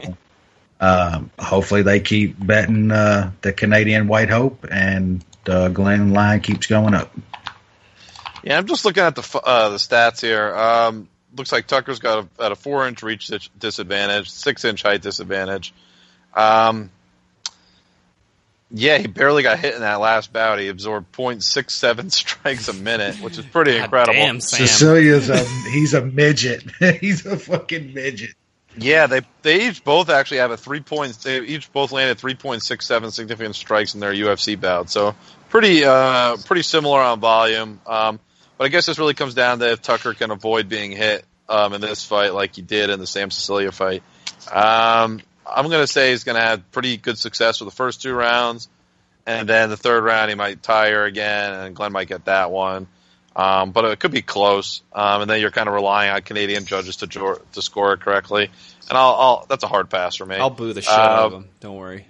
hopefully they keep betting the Canadian White Hope, and the Glenn line keeps going up. Yeah, I'm just looking at the stats here. Looks like Tucker's got a 4-inch reach disadvantage, 6-inch height disadvantage. Yeah, he barely got hit in that last bout. He absorbed 0.67 strikes a minute, which is pretty incredible. Damn, Sam. Cecilia's he's a midget. He's a fucking midget. Yeah, they each both actually have they each both landed 3.67 significant strikes in their UFC bout. So pretty similar on volume. But I guess this really comes down to if Tucker can avoid being hit in this fight like he did in the Sam Cecilia fight. I'm going to say he's going to have pretty good success with the first 2 rounds, and then the third round he might tire again, and Glenn might get that one. But it could be close, and then you're kind of relying on Canadian judges to score it correctly. And that's a hard pass for me. I'll boo the shit out of him. Don't worry.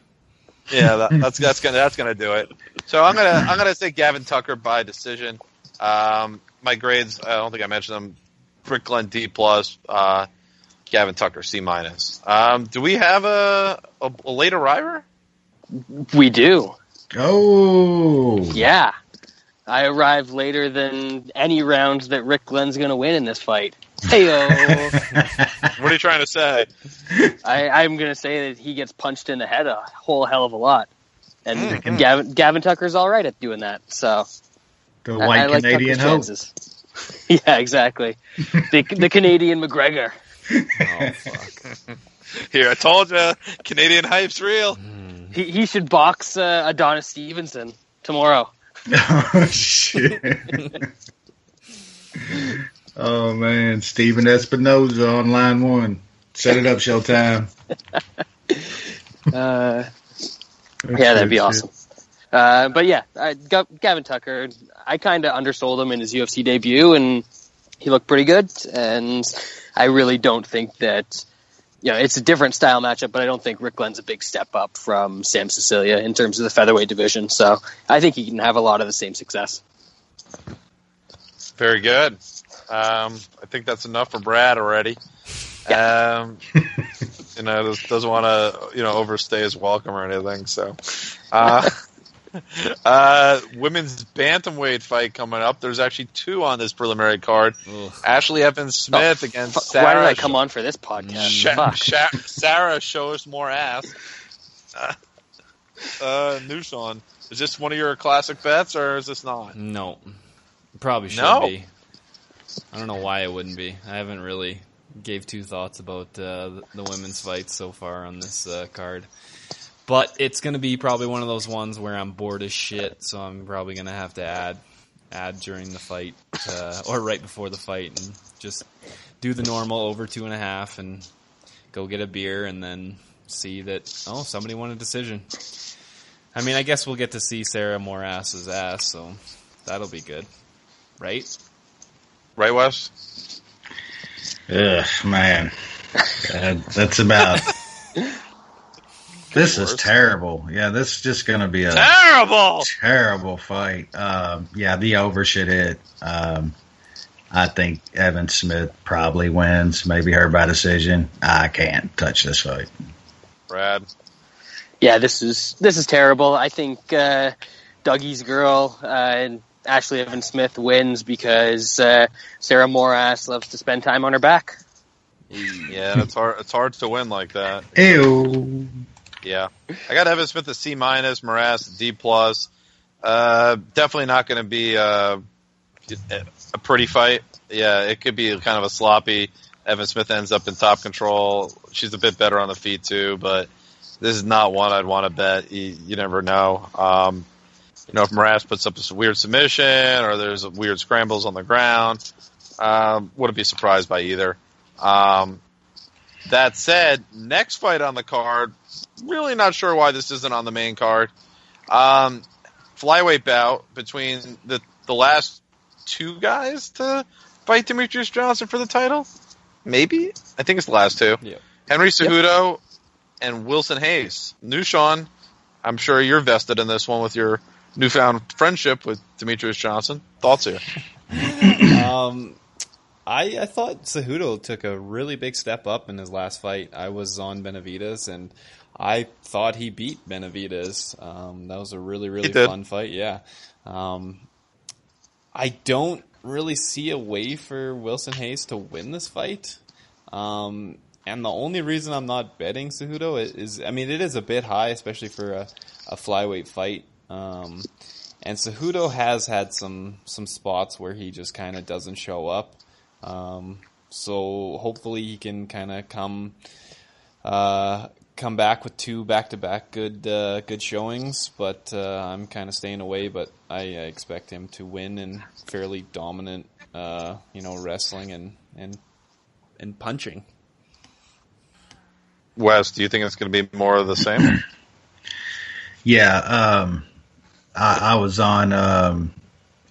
Yeah, that's gonna do it. So I'm gonna say Gavin Tucker by decision. My grades, I don't think I mentioned them. Rick Glenn D+, Gavin Tucker C-. Do we have a late arriver? We do. Oh. Yeah. I arrived later than any round that Rick Glenn's going to win in this fight. Heyo. What are you trying to say? I'm going to say that he gets punched in the head a whole hell of a lot. And Gavin Tucker's all right at doing that. So the white I like Canadian hope. Yeah, exactly. The Canadian McGregor. Oh, fuck. Here, I told you, Canadian hype's real. He should box Adonis Stevenson tomorrow. Oh, shit. Oh, man. Steven Espinoza on line 1. Set it up, Showtime. Yeah, that'd be awesome. But yeah, Gavin Tucker, I kind of undersold him in his UFC debut, and he looked pretty good. And I really don't think that, it's a different style matchup, but I don't think Rick Glenn's a big step up from Sam Cecilia in terms of the featherweight division. So I think he can have a lot of the same success. Very good. I think that's enough for Brad already. Yeah. Doesn't want to, overstay his welcome or anything. So, women's bantamweight fight coming up. There's actually 2 on this preliminary card. Ugh. Ashley Evans-Smith against Sarah. Why did I come on for this podcast? Sarah, show us more ass. Nushan, is this one of your classic bets, or is this not? No. Probably should be. I don't know why it wouldn't be. I haven't really gave 2 thoughts about the women's fights so far on this card. But it's going to be probably one of those ones where I'm bored as shit, so I'm probably going to have to add during the fight or right before the fight and just do the normal over 2.5 and go get a beer and then see that, somebody won a decision. I mean, I guess we'll get to see Sarah Morass's ass, so that'll be good. Right? Right, Wes? Ugh, man. That's about... This is terrible. Yeah, this is just going to be a terrible fight. The over should hit. I think Evan Smith probably wins, maybe her by decision. I can't touch this fight. Brad? Yeah, this is terrible. I think Dougie's girl and Ashley Evans-Smith wins because Sarah Morass loves to spend time on her back. Yeah, it's hard to win like that. Ew. Yeah, I got Evan Smith a C-, Morass a D+. Definitely not going to be a pretty fight. Yeah, it could be kind of a sloppy. Evan Smith ends up in top control. She's a bit better on the feet too, but this is not one I'd want to bet. You never know. If Morass puts up a weird submission or there's weird scrambles on the ground, wouldn't be surprised by either. That said, next fight on the card, really not sure why this isn't on the main card. Flyweight bout between the last two guys to fight Demetrius Johnson for the title. Maybe? I think it's the last two. Yep. Henry Cejudo and Wilson Hayes. New Sean, I'm sure you're vested in this one with your newfound friendship with Demetrius Johnson. Thoughts here? I thought Cejudo took a really big step up in his last fight. I was on Benavidez, and I thought he beat Benavidez. That was a really, really fun fight. Yeah. I don't really see a way for Wilson Hayes to win this fight. And the only reason I'm not betting Cejudo is, I mean, it is a bit high, especially for a flyweight fight. And Cejudo has had some spots where he just kind of doesn't show up. So hopefully he can kind of come back with two back-to-back good showings, but I'm kind of staying away. But I expect him to win in fairly dominant, wrestling and punching. Wes, do you think it's going to be more of the same? Yeah, I was on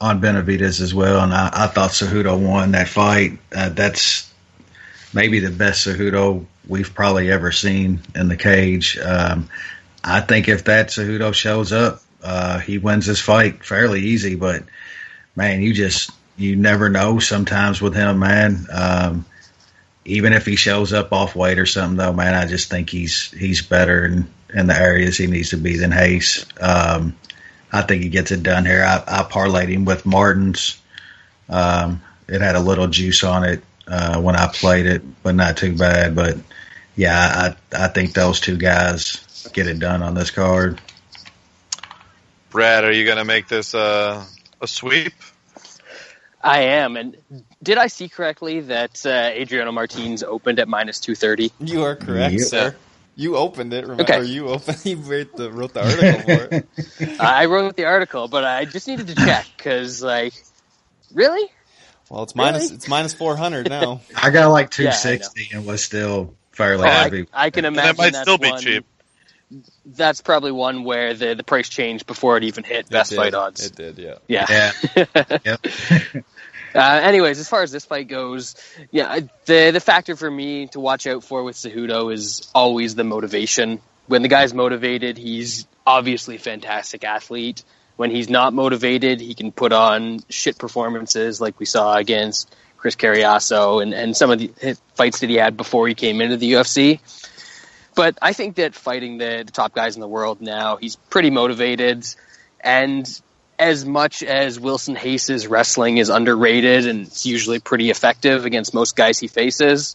Benavidez as well, and I thought Cejudo won that fight. That's maybe the best Cejudo we've probably ever seen in the cage. I think if that Cejudo shows up, he wins this fight fairly easy. But man, you never know sometimes with him, man. Even if he shows up off weight or something, though, man, I just think he's better in the areas he needs to be than Hayes. I think he gets it done here. I parlayed him with Martins. It had a little juice on it when I played it, but not too bad. But yeah, I think those two guys get it done on this card. Brad, are you going to make this a sweep? I am. And did I see correctly that Adriano Martins opened at minus 230? You are correct, sir. You opened it, remember? Okay. You wrote the article for it. I wrote the article, but I just needed to check, because, really? Well, it's minus 400 now. I got like 260 and was still fairly happy. I can imagine and it might that's still be one, cheap. That's probably one where the price changed before it even hit best fight odds. It did, yeah. Yeah. Yep. Anyways, as far as this fight goes, the factor for me to watch out for with Cejudo is always the motivation. When the guy's motivated, he's obviously a fantastic athlete. When he's not motivated, he can put on shit performances like we saw against Chris Carriasso and some of the fights that he had before he came into the UFC. But I think that fighting the top guys in the world now, he's pretty motivated. And as much as Wilson Hayes' wrestling is underrated and it's usually pretty effective against most guys he faces,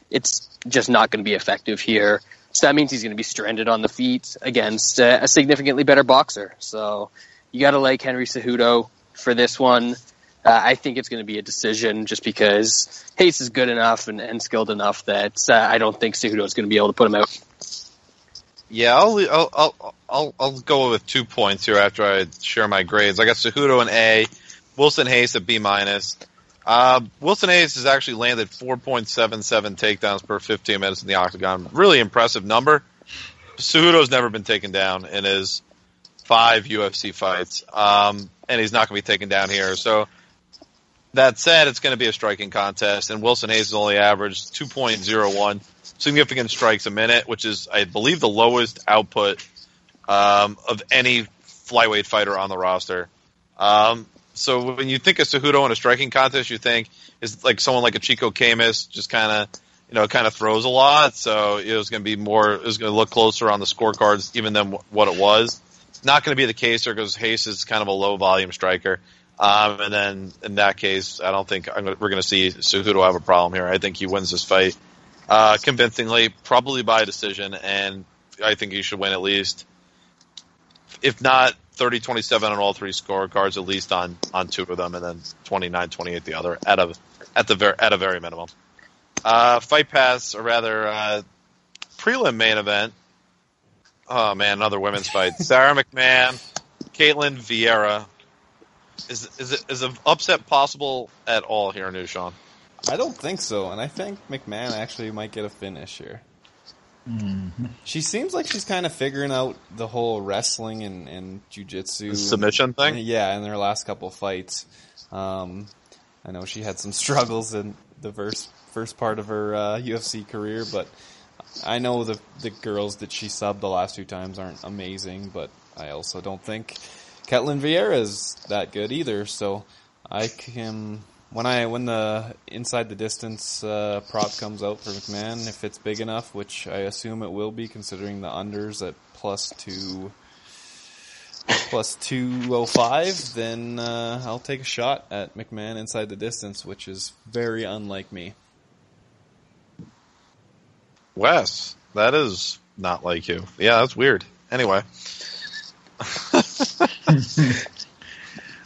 it's just not going to be effective here. So that means he's going to be stranded on the feet against a significantly better boxer. So you got to like Henry Cejudo for this one. I think it's going to be a decision just because Hayes is good enough and skilled enough that I don't think Cejudo is going to be able to put him out. Yeah, I'll go with 2 points here after I share my grades. I got Cejudo an A, Wilson Hayes a B minus. Wilson Hayes has actually landed 4.77 takedowns per 15 minutes in the octagon. Really impressive number. Cejudo's never been taken down in his 5 UFC fights, and he's not going to be taken down here. So that said, it's going to be a striking contest, and Wilson Hayes has only averaged 2.01 significant strikes a minute, which is, I believe, the lowest output of any flyweight fighter on the roster. So when you think of Cejudo in a striking contest, you think is like someone like a Chico Camus, just kind of throws a lot. So it was going to be more, it was going to look closer on the scorecards even than what it was. Not going to be the case here because Hayes is kind of a low volume striker. And then in that case, I don't think we're going to see Cejudo have a problem here. I think he wins this fight convincingly, probably by decision, and I think he should win at least, if not 30-27 on all 3 scorecards, at least on 2 of them, and then 29-28 the other at a very minimum. Fight Pass, or rather prelim main event. Oh man, another women's fight. Sarah McMahon, Caitlin Vieira. Is an upset possible at all here, Sean? I don't think so, and I think McMahon actually might get a finish here. She seems like she's kind of figuring out the whole wrestling and jiu-jitsu. Submission thing? Yeah, in their last couple of fights. I know she had some struggles in the first part of her UFC career, but I know the girls that she subbed the last 2 times aren't amazing, but I also don't think Ketlin Vieira is that good either. So I can, when the inside the distance prop comes out for McMahon, if it's big enough, which I assume it will be considering the unders at plus 205, then I'll take a shot at McMahon inside the distance, which is very unlike me. Wes, that is not like you. Yeah, that's weird. Anyway.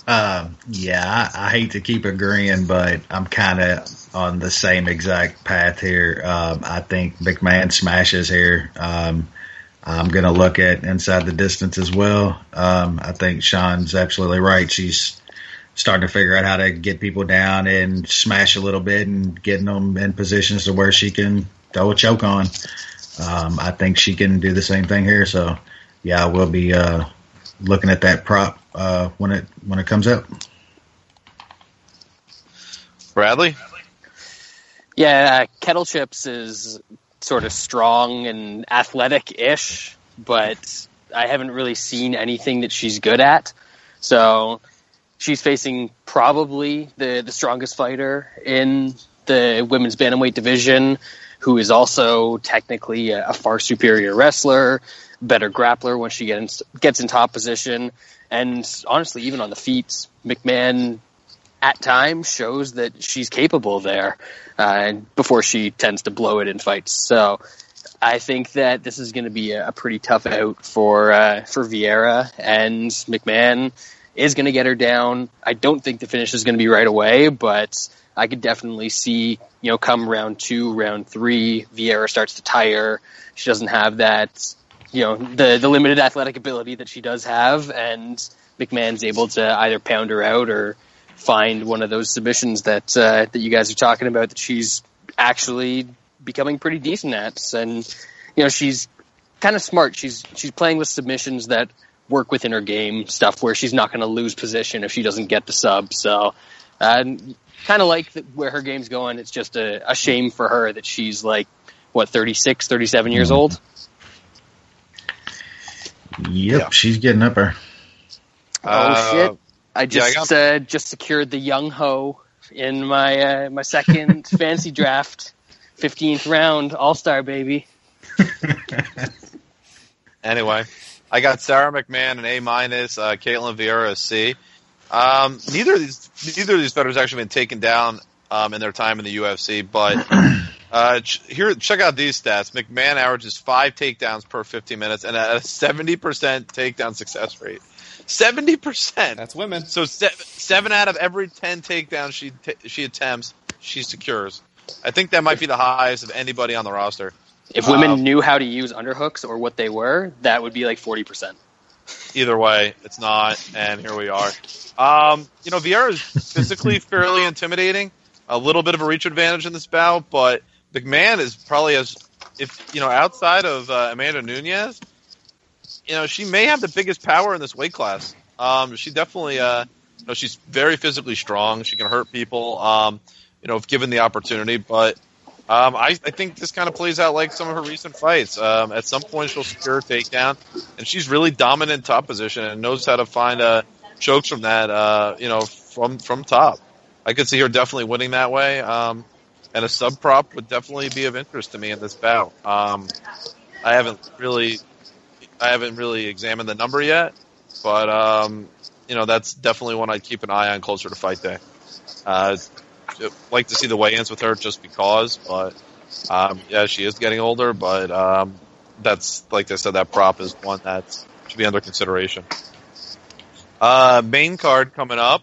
Yeah, I hate to keep agreeing, but I'm kind of on the same exact path here. I think McMahon smashes here. I'm going to look at inside the distance as well. I think Sean's absolutely right. She's starting to figure out how to get people down and smash a little bit and getting them in positions to where she can throw a choke on. I think she can do the same thing here. So, yeah, I will be looking at that prop when it comes out. Bradley? Yeah, Kettle Chips is sort of strong and athletic-ish, but I haven't really seen anything that she's good at. So she's facing probably the strongest fighter in the women's bantamweight division, who is also technically a far superior wrestler, better grappler when she gets in top position. And honestly, even on the feet, McMahon at times shows that she's capable there before she tends to blow it in fights. So I think that this is going to be a pretty tough out for Vieira, and McMahon is going to get her down. I don't think the finish is going to be right away, but I could definitely see, come round 2, round 3, Vieira starts to tire. She doesn't have that, the limited athletic ability that she does have, and McMahon's able to either pound her out or find one of those submissions that you guys are talking about that she's actually becoming pretty decent at. And, she's kind of smart. She's playing with submissions that work within her game, stuff where she's not going to lose position if she doesn't get the sub. So, kind of like where her game's going. It's just a shame for her that she's 36, 37 years old. Yep, yeah. She's getting up there. Oh shit! I just secured the young ho in my my second fantasy draft, 15th round, All-Star baby. Anyway, I got Sarah McMahon an A-, Caitlin Vieira a C. Neither of these fighters actually been taken down in their time in the UFC, but check out these stats. McMahon averages 5 takedowns per 15 minutes and at a 70% takedown success rate. 70%. That's women. So 7 out of every 10 takedowns she attempts, she secures. I think that might be the highest of anybody on the roster. If women knew how to use underhooks or what they were, that would be 40%. Either way, it's not, and here we are. Vieira is physically fairly intimidating. A little bit of a reach advantage in this bout, but McMahon is probably outside of Amanda Nunes, she may have the biggest power in this weight class. She definitely, she's very physically strong. She can hurt people, if given the opportunity. But I think this kind of plays out like some of her recent fights. At some point, she'll secure a takedown, and she's really dominant in top position and knows how to find chokes from that, from top. I could see her definitely winning that way. And a sub prop would definitely be of interest to me in this bout. I haven't really examined the number yet, but that's definitely one I'd keep an eye on closer to fight day. I'd like to see the weigh-ins with her just because, but she is getting older, but that's, like I said, that prop is one that should be under consideration. Main card coming up.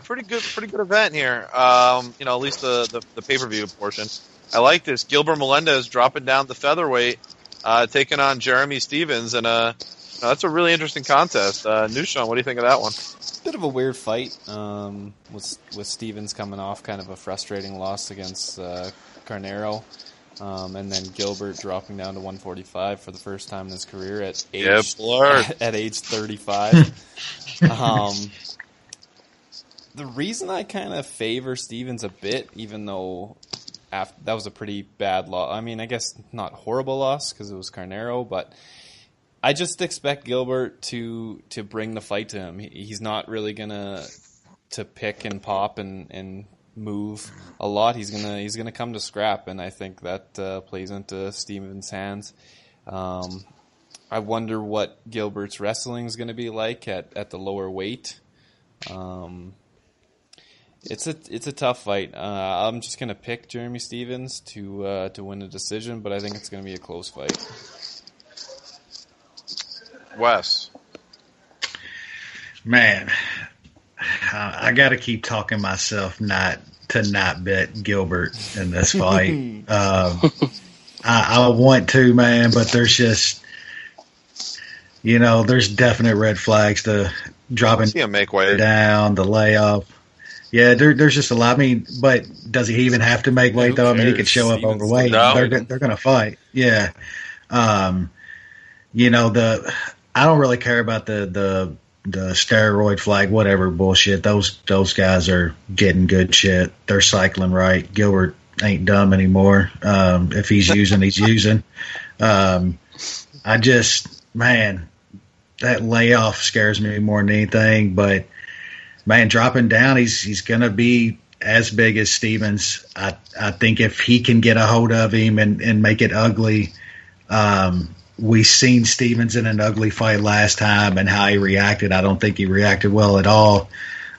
Pretty good event here. At least the pay-per-view portion. I like this. Gilbert Melendez dropping down the featherweight, taking on Jeremy Stevens, and that's a really interesting contest. Nushan, what do you think of that one? Bit of a weird fight, with Stevens coming off kind of a frustrating loss against Carnero. And then Gilbert dropping down to 145 for the first time in his career at age, at age 35. The reason I kind of favor Stevens a bit, even though that was a pretty bad loss. I mean, I guess not horrible loss because it was Carnero, but I just expect Gilbert to bring the fight to him. He's not really gonna to pick and pop and move a lot. He's gonna come to scrap, and I think that plays into Stevens' hands. I wonder what Gilbert's wrestling is going to be like at the lower weight. It's a tough fight. I'm just gonna pick Jeremy Stevens to win a decision, but I think it's gonna be a close fight. Wes, man, I got to keep talking myself not to bet Gilbert in this fight. I want to, man, but there's just, there's definite red flags. The dropping make weight down, the layoff. Yeah, there's just a lot. I mean, but does he even have to make weight, though? I mean, he could show up overweight. No. They're going to fight. Yeah. I don't really care about the steroid flag, whatever bullshit. Those guys are getting good shit. They're cycling right. Gilbert ain't dumb anymore. If he's using, he's using. Man, that layoff scares me more than anything, but man, dropping down, he's going to be as big as Stevens. I think if he can get a hold of him and make it ugly, we seen Stevens in an ugly fight last time and how he reacted. I don't think he reacted well at all.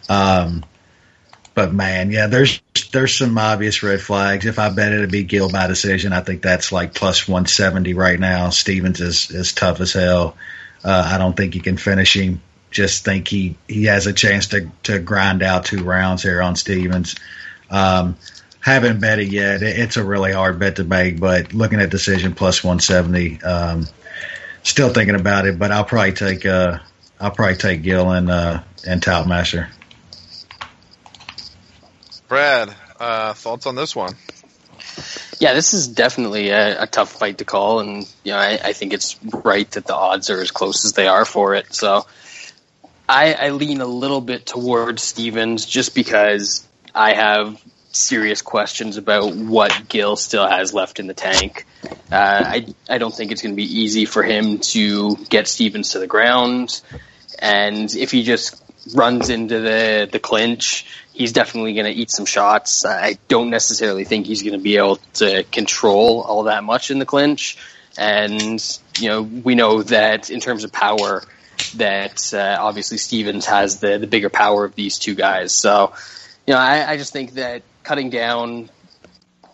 But man, yeah, there's some obvious red flags. If I bet it'd be Gil by decision, I think that's like plus 170 right now. Stevens is tough as hell. I don't think he can finish him. Just think he has a chance to grind out 2 rounds here on Stevens. Haven't bet it yet. It's a really hard bet to make, but looking at decision plus 170, still thinking about it. But I'll probably take Gil and Toutmaster. Brad, thoughts on this one? Yeah, this is definitely a tough fight to call, and I think it's right that the odds are as close as they are for it. So I lean a little bit towards Stevens just because I have serious questions about what Gil still has left in the tank. I don't think it's going to be easy for him to get Stevens to the ground, and if he just runs into the clinch, he's definitely going to eat some shots. I don't necessarily think he's going to be able to control all that much in the clinch, and we know that in terms of power, that obviously Stevens has the bigger power of these two guys. So, I just think that cutting down,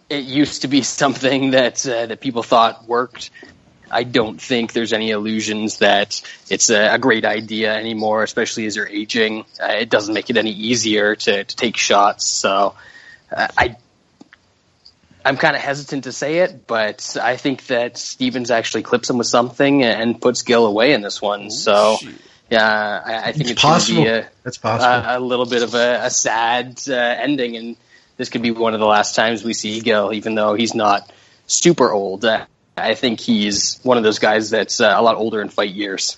it used to be something that people thought worked. I don't think there's any illusions that it's a great idea anymore, especially as you're aging. It doesn't make it any easier to take shots. So I'm kind of hesitant to say it, but I think that Stevens actually clips him with something and puts Gil away in this one. So, yeah, I think it's going to be a little bit of a sad ending, and this could be one of the last times we see Gil, even though he's not super old. I think he's one of those guys that's a lot older in fight years.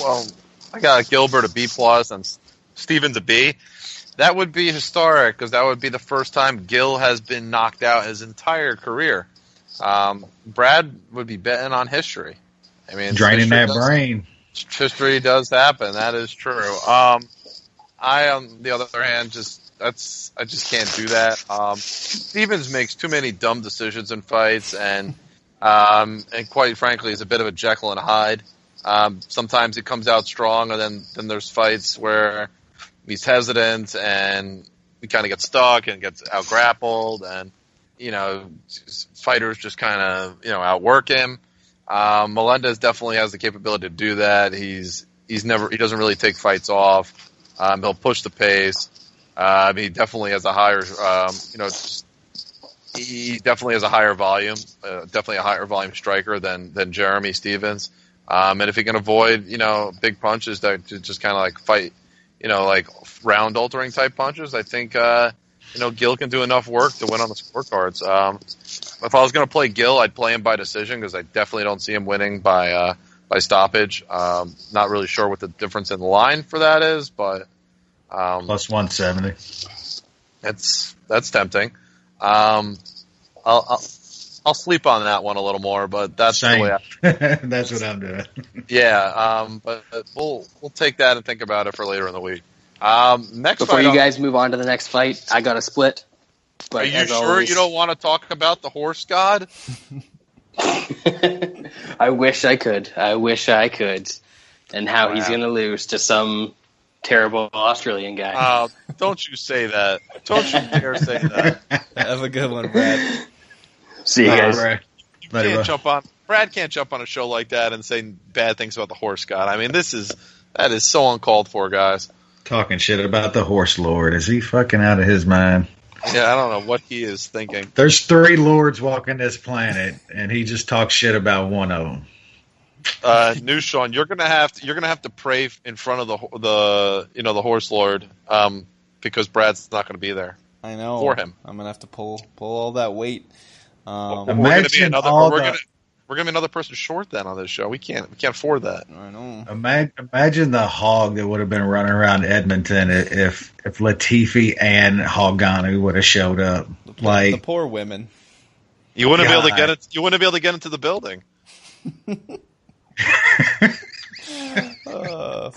Well, I got Gilbert a B+ and Stevens a B. That would be historic because that would be the first time Gil has been knocked out his entire career. Brad would be betting on history. I mean, draining that brain. History does happen. That is true. I, on the other hand, I just can't do that. Stevens makes too many dumb decisions in fights, and quite frankly, is a bit of a Jekyll and Hyde. Sometimes it comes out strong, and then there's fights where he's hesitant, and he kind of gets stuck and gets out grappled, and fighters just kind of outwork him. Melendez definitely has the capability to do that. He doesn't really take fights off. He'll push the pace. He definitely has a higher, he definitely has a higher volume, definitely a higher volume striker than Jeremy Stevens. And if he can avoid, big punches that just kind of like fight, like round altering type punches, I think Gil can do enough work to win on the scorecards. If I was going to play Gil, I'd play him by decision because I definitely don't see him winning by stoppage. Not really sure what the difference in the line for that is, but plus 170. That's tempting. I'll sleep on that one a little more, but that's Same. the way That's what I'm doing. Yeah, but we'll take that and think about it for later in the week. Next Before fight you guys move on to the next fight, I got a split. But are you sure you don't want to talk about the horse god? I wish I could. And how he's going to lose to some terrible Australian guy. Don't you say that. Don't you dare say that. Have a good one, Brad. See you guys. Brad can't jump on a show like that and say bad things about the horse god. I mean, that is so uncalled for, guys. Talking shit about the horse lord. Is he fucking out of his mind? Yeah, I don't know what he is thinking. There's 3 lords walking this planet, and he just talks shit about one of them. New Sean, you're gonna have to pray in front of the horse lord, because Brad's not gonna be there. I know. For him, I'm gonna have to pull all that weight. We're gonna be another person short then on this show. We can't afford that. I know. Imagine the hog that would have been running around Edmonton if Latifi and Hoganu would have showed up. The poor women. You wouldn't be able to get it. You wouldn't be able to get into the building.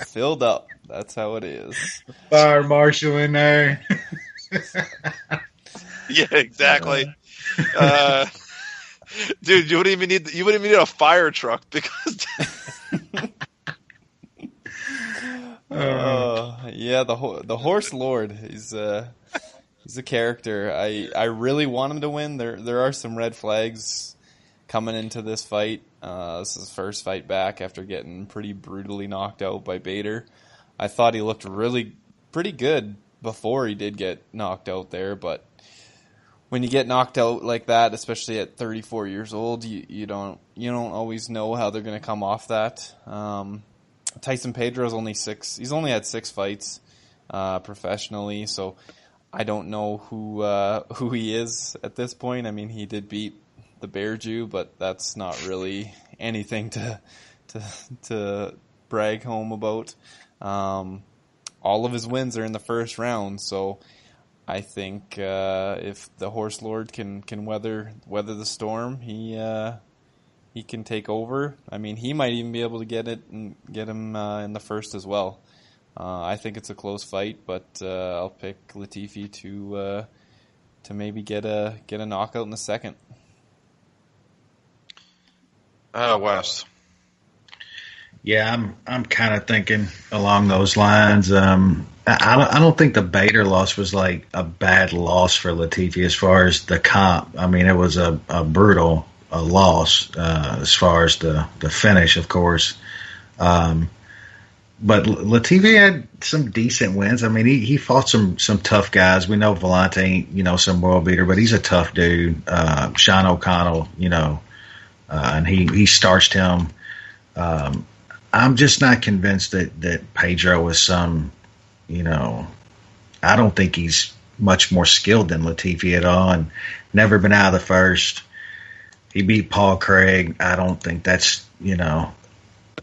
Filled up. That's how it is. Fire marshal in there. Yeah, exactly. Dude, you wouldn't even need a fire truck because. Yeah, the horse lord. He's a character. I really want him to win. There are some red flags coming into this fight. This is his first fight back after getting pretty brutally knocked out by Bader. I thought he looked really pretty good before he did get knocked out there, but when you get knocked out like that, especially at 34 years old, you don't always know how they're going to come off that. Tyson Pedro's he's only had 6 fights professionally, so I don't know who he is at this point. I mean, he did beat the Bear Jew, but that's not really anything to brag home about. All of his wins are in the first round, so I think if the Horse Lord can weather the storm, he can take over. I mean, he might even be able to get him in the first as well. I think it's a close fight, but I'll pick Latifi to maybe get a knockout in the second. Wes. Yeah, I'm kind of thinking along those lines. I don't think the Bader loss was like a bad loss for Latifi as far as the comp. I mean, it was a brutal loss as far as the finish, of course. But Latifi had some decent wins. I mean, he fought some tough guys. We know Vellante ain't, some world beater, but he's a tough dude. Sean O'Connell, and he starched him. I'm just not convinced that Pedro is some, I don't think he's much more skilled than Latifi at all, and never been out of the first. He beat Paul Craig. I don't think that's, you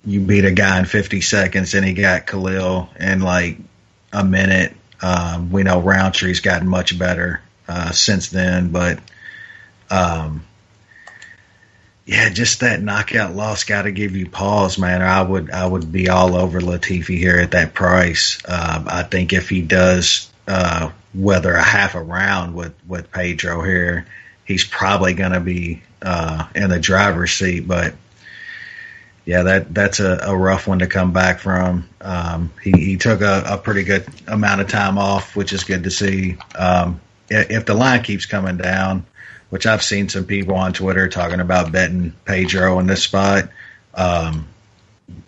beat a guy in 50 seconds and he got Khalil in like a minute. We know Roundtree's gotten much better since then, but yeah, just that knockout loss got to give you pause, man. I would be all over Latifi here at that price. I think if he does weather a half a round with Pedro here, he's probably going to be in the driver's seat. But yeah, that's a rough one to come back from. He took a pretty good amount of time off, which is good to see. If the line keeps coming down, which I've seen some people on Twitter talking about betting Pedro in this spot,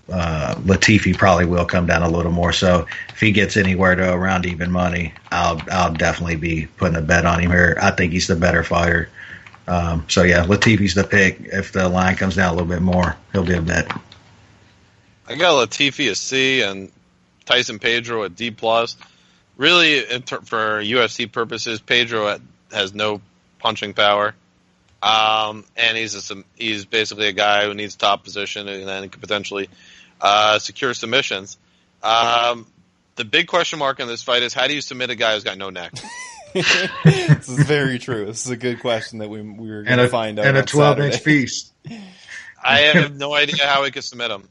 Latifi probably will come down a little more. So if he gets anywhere to around even money, I'll definitely be putting a bet on him here. I think he's the better fighter. So yeah, Latifi's the pick. If the line comes down a little bit more, he'll be a bet. I got Latifi a C and Tyson Pedro a D+. really, for UFC purposes, Pedro has no punching power. And he's basically a guy who needs top position and then could potentially secure submissions. The big question mark in this fight is, how do you submit a guy who's got no neck? This is very true. This is a good question that we were going to find out. And a 12-inch piece. I have no idea how he could submit him.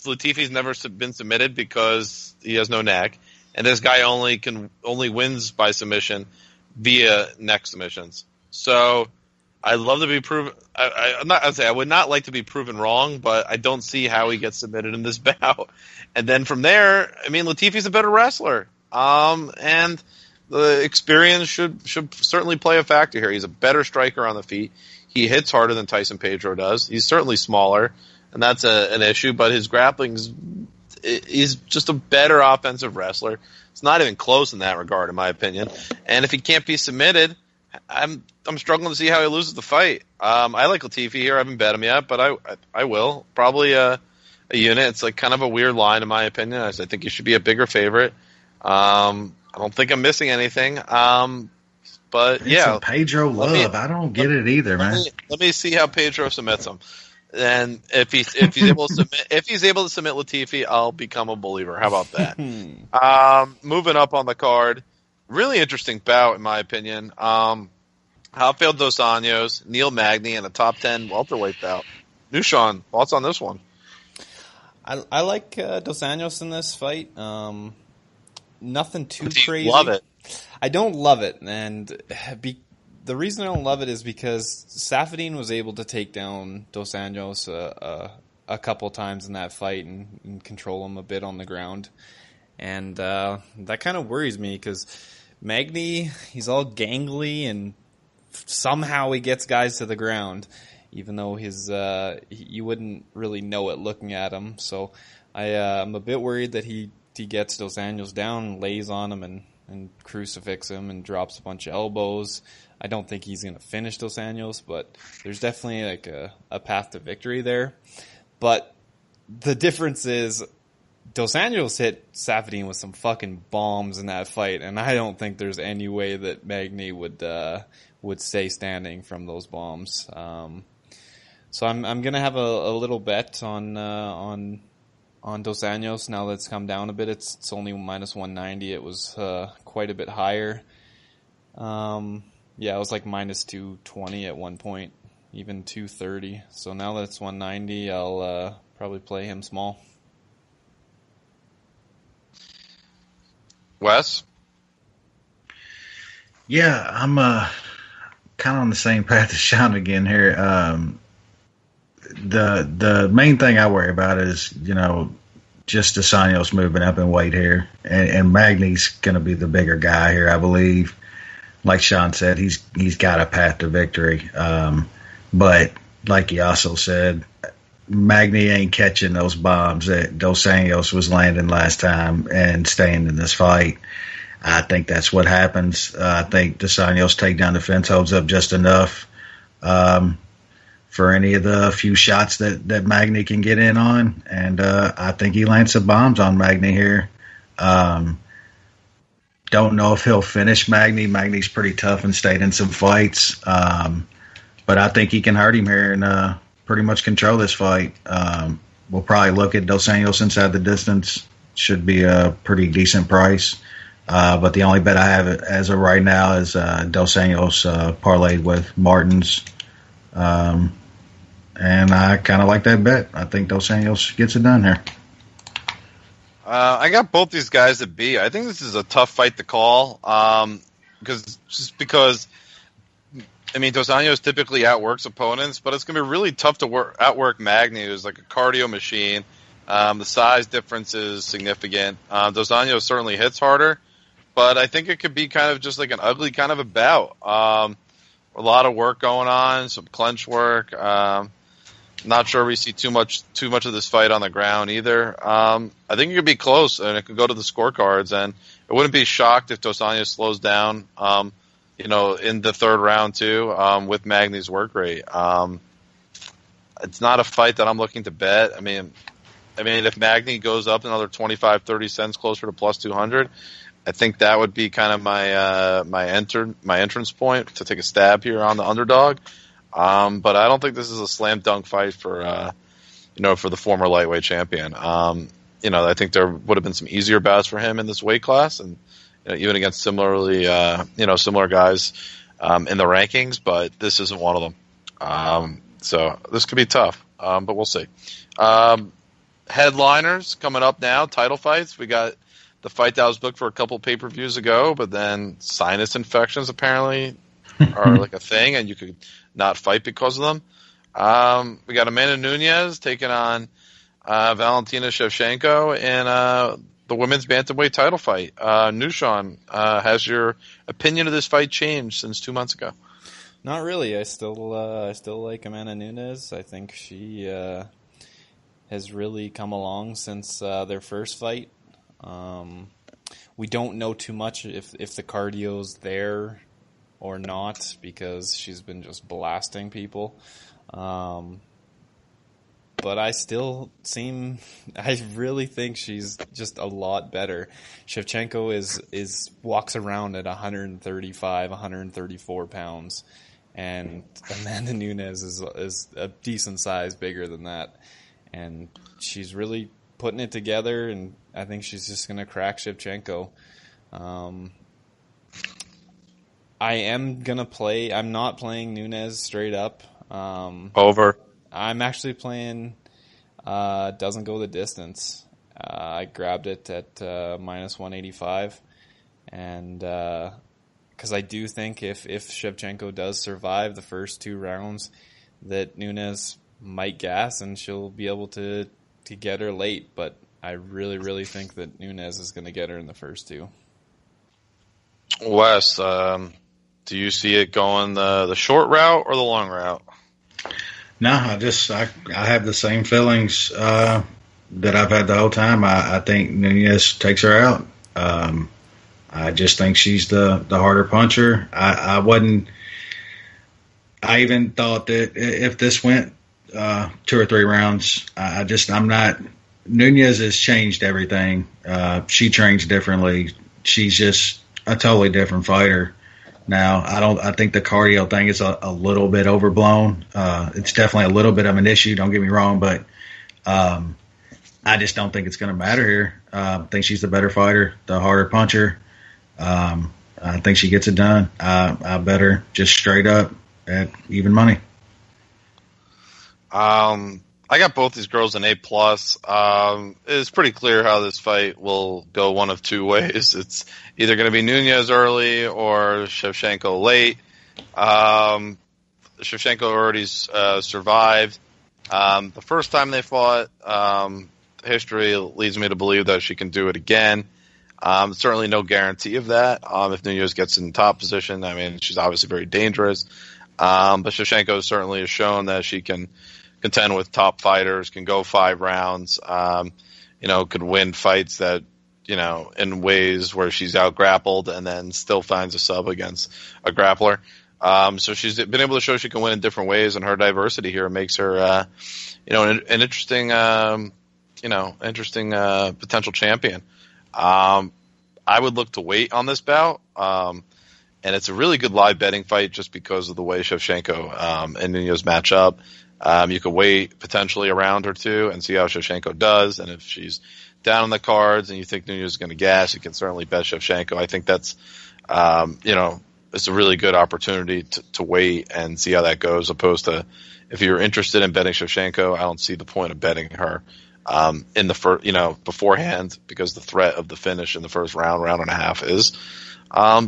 Latifi's never been submitted because he has no neck, and this guy only wins by submission via neck submissions. So I'd love to be proven. I would not like to be proven wrong, but I don't see how he gets submitted in this bout. And then from there, I mean, Latifi's a better wrestler, and the experience should certainly play a factor here. He's a better striker on the feet. He hits harder than Tyson Pedro does. He's certainly smaller, and that's an issue. But his he's just a better offensive wrestler. It's not even close in that regard, in my opinion. And if he can't be submitted, I'm struggling to see how he loses the fight. I like Latifi here. I haven't bet him yet, but I will. Probably a unit. It's like kind of a weird line, in my opinion. I think he should be a bigger favorite. I don't think I'm missing anything. But yeah, some Pedro love. I don't get it either, man. Let me see how Pedro submits him. And if he's able to submit Latifi, I'll become a believer. How about that? Moving up on the card, really interesting bout in my opinion. Rafael Dos Anjos, Neil Magny, and a top 10 welterweight bout. Nushan, thoughts on this one? I like Dos Anjos in this fight. Nothing too crazy. Love it. I don't love it, and the reason I don't love it is because Saffiedine was able to take down Dos Anjos a couple times in that fight and control him a bit on the ground, and that kind of worries me because Magny, he's all gangly and somehow he gets guys to the ground, even though you wouldn't really know it looking at him. So I'm a bit worried that he gets Dos Anjos down and lays on him and crucifix him and drops a bunch of elbows. I don't think he's going to finish Dos Anjos, but there's definitely like a path to victory there. But the difference is Dos Anjos hit Saffiedine with some fucking bombs in that fight, and I don't think there's any way that Magny would stay standing from those bombs. So I'm going to have a little bet on Dos Anjos now that it's come down a bit. It's only minus 190. It was quite a bit higher. It was like minus 220 at one point, even 230. So now that it's 190, I'll probably play him small. Wes? Yeah, I'm kind of on the same path as Sean again here. The main thing I worry about is, just Dos Anjos moving up in weight here. And Magny's going to be the bigger guy here, I believe. Like Sean said, he's got a path to victory. But like he also said, Magny ain't catching those bombs that Dos Anjos was landing last time and staying in this fight. I think that's what happens. I think Dos Anjos' takedown defense holds up just enough for any of the few shots that Magny can get in on. And I think he lands some bombs on Magny here. Don't know if he'll finish Magny. Magny's pretty tough and stayed in some fights. But I think he can hurt him here and pretty much control this fight. We'll probably look at Dos Anjos inside the distance. Should be a pretty decent price. But the only bet I have as of right now is Dos Anjos parlayed with Martins. And I kind of like that bet. I think Dos Anjos gets it done here. I got both these guys at B. I think this is a tough fight to call because Dos Anjos typically outworks opponents, but it's going to be really tough to outwork Magny, who's like a cardio machine. The size difference is significant. Dos Anjos certainly hits harder, but I think it could be kind of just like an ugly kind of a bout. A lot of work going on, some clinch work. Not sure we see too much of this fight on the ground either. I think it could be close, and it could go to the scorecards. And I wouldn't be shocked if Dos Anjos slows down, in the third round too, with Magny's work rate. It's not a fight that I'm looking to bet. I mean, if Magny goes up another 25, 30 cents closer to plus 200, I think that would be kind of my entrance point to take a stab here on the underdog. But I don't think this is a slam dunk fight for for the former lightweight champion. I think there would have been some easier bouts for him in this weight class, and even against similar guys in the rankings. But this isn't one of them. So this could be tough, but we'll see. Headliners coming up now, title fights. We got the fight that was booked for a couple pay-per-views ago, but then sinus infections apparently are like a thing, and you could not fight because of them. We got Amanda Nunes taking on Valentina Shevchenko in the women's bantamweight title fight. Nushan, has your opinion of this fight changed since 2 months ago? Not really. I still like Amanda Nunes. I think she has really come along since their first fight. We don't know too much if the cardio's there or not, because she's been just blasting people. But I really think she's just a lot better. Shevchenko is walks around at 135, 134 pounds, and Amanda Nunes is a decent size bigger than that. And she's really putting it together, and I think she's just going to crack Shevchenko. I'm not playing Nunes straight up. Over. I'm actually playing doesn't go the distance. I grabbed it at minus 185, and because I do think if Shevchenko does survive the first 2 rounds, that Nunes might gas and she'll be able to get her late. But I really, really think that Nunes is going to get her in the first 2. Wes, do you see it going the short route or the long route? No, I have the same feelings that I've had the whole time. I think Nunes takes her out. I just think she's the harder puncher. I even thought that if this went 2 or 3 rounds, I'm not. Nunes has changed everything. She trains differently. She's just a totally different fighter now. I think the cardio thing is a little bit overblown. It's definitely a little bit of an issue, don't get me wrong, but I just don't think it's going to matter here. I think she's the better fighter, the harder puncher. I think she gets it done. I bet her just straight up at even money. I got both these girls an A+. It's pretty clear how this fight will go one of 2 ways. It's either going to be Nunes early or Shevchenko late. Shevchenko already survived. The first time they fought, history leads me to believe that she can do it again. Certainly no guarantee of that. If Nunes gets in top position, I mean, she's obviously very dangerous. But Shevchenko certainly has shown that she can contend with top fighters, can go 5 rounds, could win fights that, in ways where she's out-grappled and then still finds a sub against a grappler. So she's been able to show she can win in different ways, and her diversity here makes her, an interesting, potential champion. I would look to wait on this bout. And it's a really good live betting fight just because of the way Shevchenko and Nunes match up. You could wait potentially a round or 2 and see how Shevchenko does. And if she's down on the cards and you think Nunes is going to gas, you can certainly bet Shevchenko. I think that's, it's a really good opportunity to wait and see how that goes, opposed to if you're interested in betting Shevchenko, I don't see the point of betting her in the first, beforehand, because the threat of the finish in the first round and a half is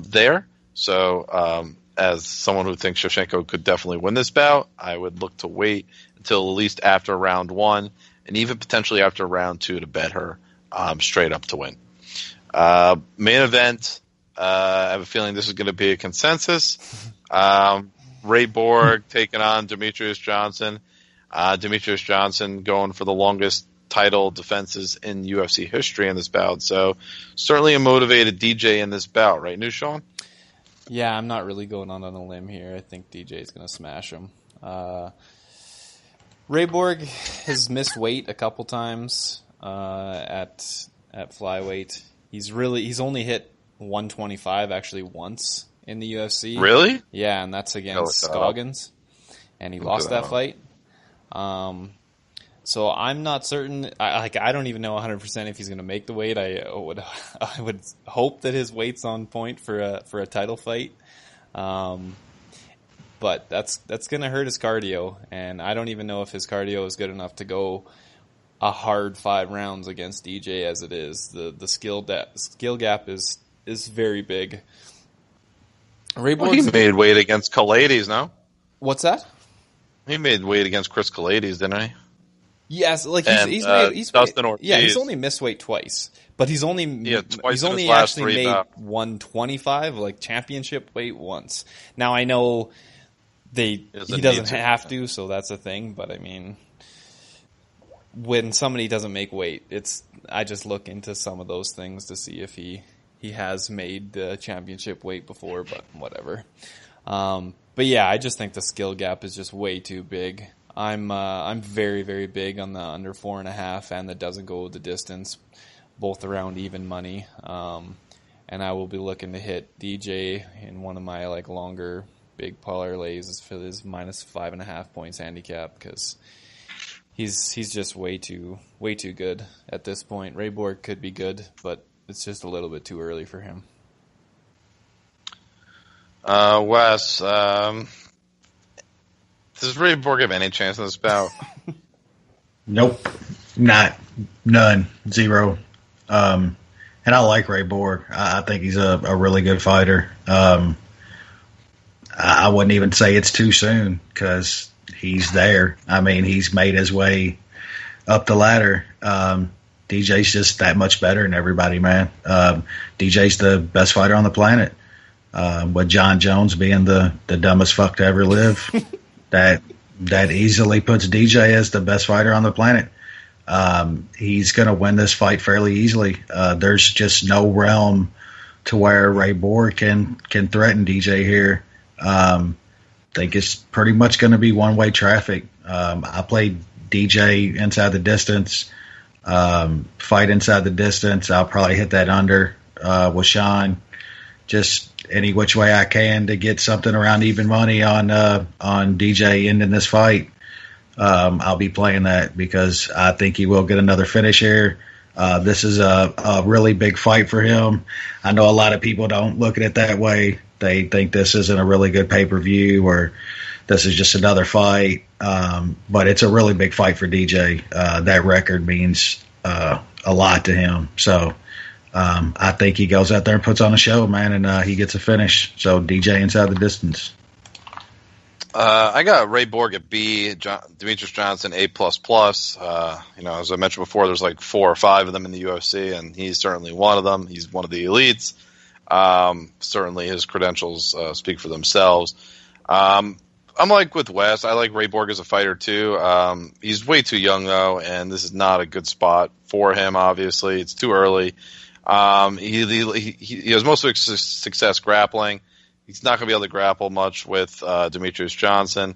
there. So, as someone who thinks Shevchenko could definitely win this bout, I would look to wait until at least after round 1 and even potentially after round 2 to bet her straight up to win. Main event, I have a feeling this is going to be a consensus. Ray Borg taking on Demetrius Johnson. Demetrius Johnson going for the longest title defenses in UFC history in this bout. So certainly a motivated DJ in this bout, right, Nushan? Yeah, I'm not really going on a limb here. I think DJ is going to smash him. Ray Borg has missed weight a couple times at flyweight. He's only hit 125 actually once in the UFC. Really? Yeah, and that's against Scoggins, and he lost that fight. So I'm not certain. I don't even know 100% if he's going to make the weight. I would hope that his weight's on point for a title fight. But that's going to hurt his cardio, and I don't even know if his cardio is good enough to go a hard 5 rounds against DJ as it is. The skill gap is very big. He made weight against Kalades, no? What's that? He made weight against Chris Kalades, didn't he? Yes, like he's Dustin Ortiz. Yeah, he's only missed weight twice, but he's only actually made 125, like championship weight once. Now I know he doesn't have to, so that's a thing. But I mean, when somebody doesn't make weight, I just look into some of those things to see if he has made the championship weight before. But whatever. But yeah, I just think the skill gap is just way too big. I'm very, very big on the under 4.5 and that doesn't go the distance, both around even money. And I will be looking to hit DJ in one of my longer big parlays for his minus 5.5 points handicap because he's just way too good at this point. Ray Borg could be good, but it's just a little bit too early for him. Wes, does Ray Borg have any chance in this bout? Nope. None. Zero. And I like Ray Borg. I think he's a really good fighter. I wouldn't even say it's too soon because he's there. I mean, he's made his way up the ladder. DJ's just that much better than everybody, man. DJ's the best fighter on the planet. With John Jones being the dumbest fuck to ever live. That easily puts DJ as the best fighter on the planet. He's going to win this fight fairly easily. There's just no realm to where Ray Borg can threaten DJ here. I think it's pretty much going to be one-way traffic. I played DJ inside the distance, fight inside the distance. I'll probably hit that under with Sean. Just any which way I can to get something around even money on DJ ending this fight. I'll be playing that because I think he will get another finish here. This is a really big fight for him. I know a lot of people don't look at it that way. They think this isn't a really good pay-per-view or this is just another fight. But it's a really big fight for DJ. That record means a lot to him. So I think he goes out there and puts on a show, man, and he gets a finish. So DJ inside the distance. I got Ray Borg at B, Demetrius Johnson A++. As I mentioned before, there's like 4 or 5 of them in the UFC, and he's certainly one of them. He's one of the elites. Certainly his credentials speak for themselves. I'm like with Wes. I like Ray Borg as a fighter too. He's way too young though, and this is not a good spot for him. Obviously, it's too early. He has most of his success grappling. He's not going to be able to grapple much with Demetrius Johnson.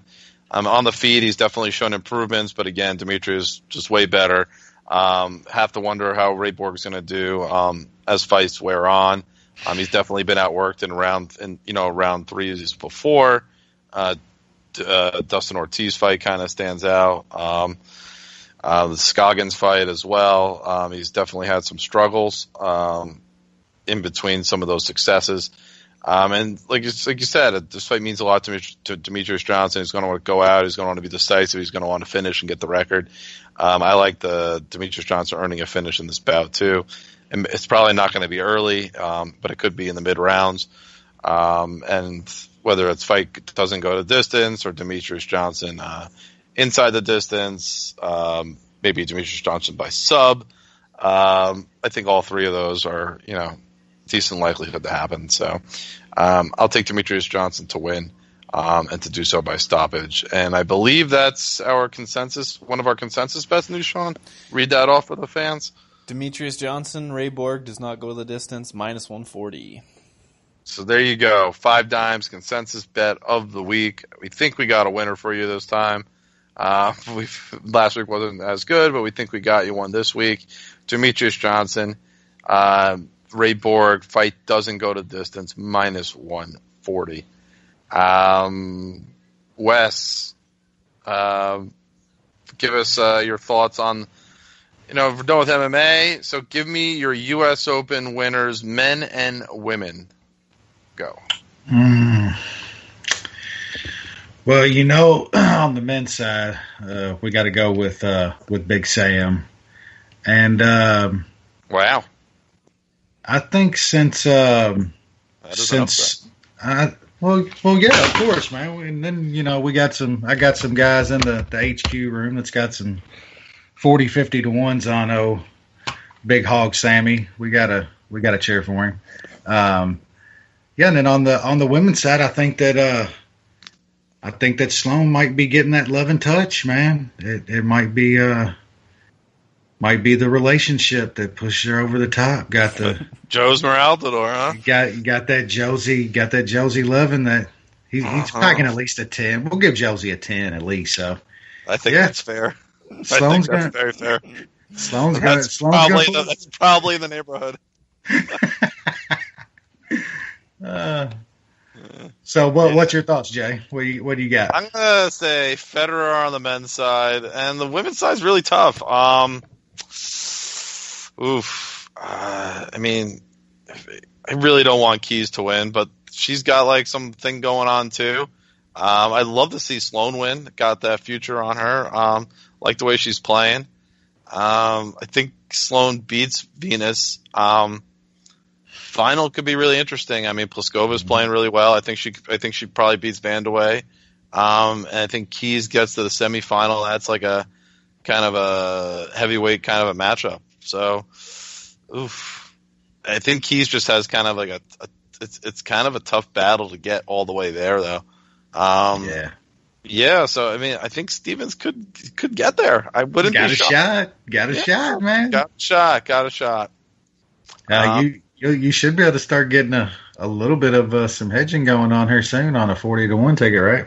On the feet, he's definitely shown improvements, but again, Demetrius just way better. Have to wonder how Ray Borg's going to do as fights wear on. He's definitely been outworked in round 3s before. Dustin Ortiz fight kind of stands out. The Scoggins fight as well. He's definitely had some struggles in between some of those successes. And like you said, this fight means a lot to Demetrius Johnson. He's going to want to go out. He's going to want to be decisive. He's going to want to finish and get the record. I like the Demetrius Johnson earning a finish in this bout too. And it's probably not going to be early, but it could be in the mid rounds. And whether it's fight doesn't go to distance or Demetrius Johnson inside the distance, maybe Demetrius Johnson by sub. I think all 3 of those are, decent likelihood to happen. So I'll take Demetrius Johnson to win and to do so by stoppage. And I believe that's our consensus, one of our consensus bets news, Sean. Read that off for the fans. Demetrius Johnson, Ray Borg does not go the distance, minus 140. So there you go. 5 dimes consensus bet of the week. We think we got a winner for you this time. Last week wasn't as good, but we think we got you one this week. Demetrius Johnson. Ray Borg, fight doesn't go to distance, -140. Wes, give us your thoughts on, we're done with MMA, so give me your U.S. Open winners, men and women. Go. Well, on the men's side, we got to go with Big Sam, and wow, I think since well, yeah, of course, man. And then I got some guys in the HQ room that's got some 40, 50 to ones on Big Hog Sammy. We gotta cheer for him. And then on the women's side, I think that Sloane might be getting that love and touch, man. It might be the relationship that pushed her over the top. Got the Joe's Moraltador, huh? You got that Josie loving that. He's packing at least a 10. We'll give Josie a 10 at least. So I think that's fair. Sloane's that's very fair. That's probably in the neighborhood. So what's your thoughts, Jay? What do you got? I'm gonna say Federer on the men's side, and the women's side's really tough. I mean, I really don't want Keys to win, but she's got like something going on too. I'd love to see Sloane win. Got that future on her. Like the way she's playing. I think Sloane beats Venus. Final could be really interesting. I mean, Pliskova's playing really well. I think she probably beats Vandeweghe. And I think Keys gets to the semifinal. That's like a kind of a heavyweight kind of a matchup. So, I think Keys just has kind of like it's kind of a tough battle to get all the way there, though. Yeah. So I mean, I think Stevens could get there. I wouldn't be shocked. Got a shot, man. Got a shot. You should be able to start getting a little bit of some hedging going on here soon on a 40 to 1 ticket, right?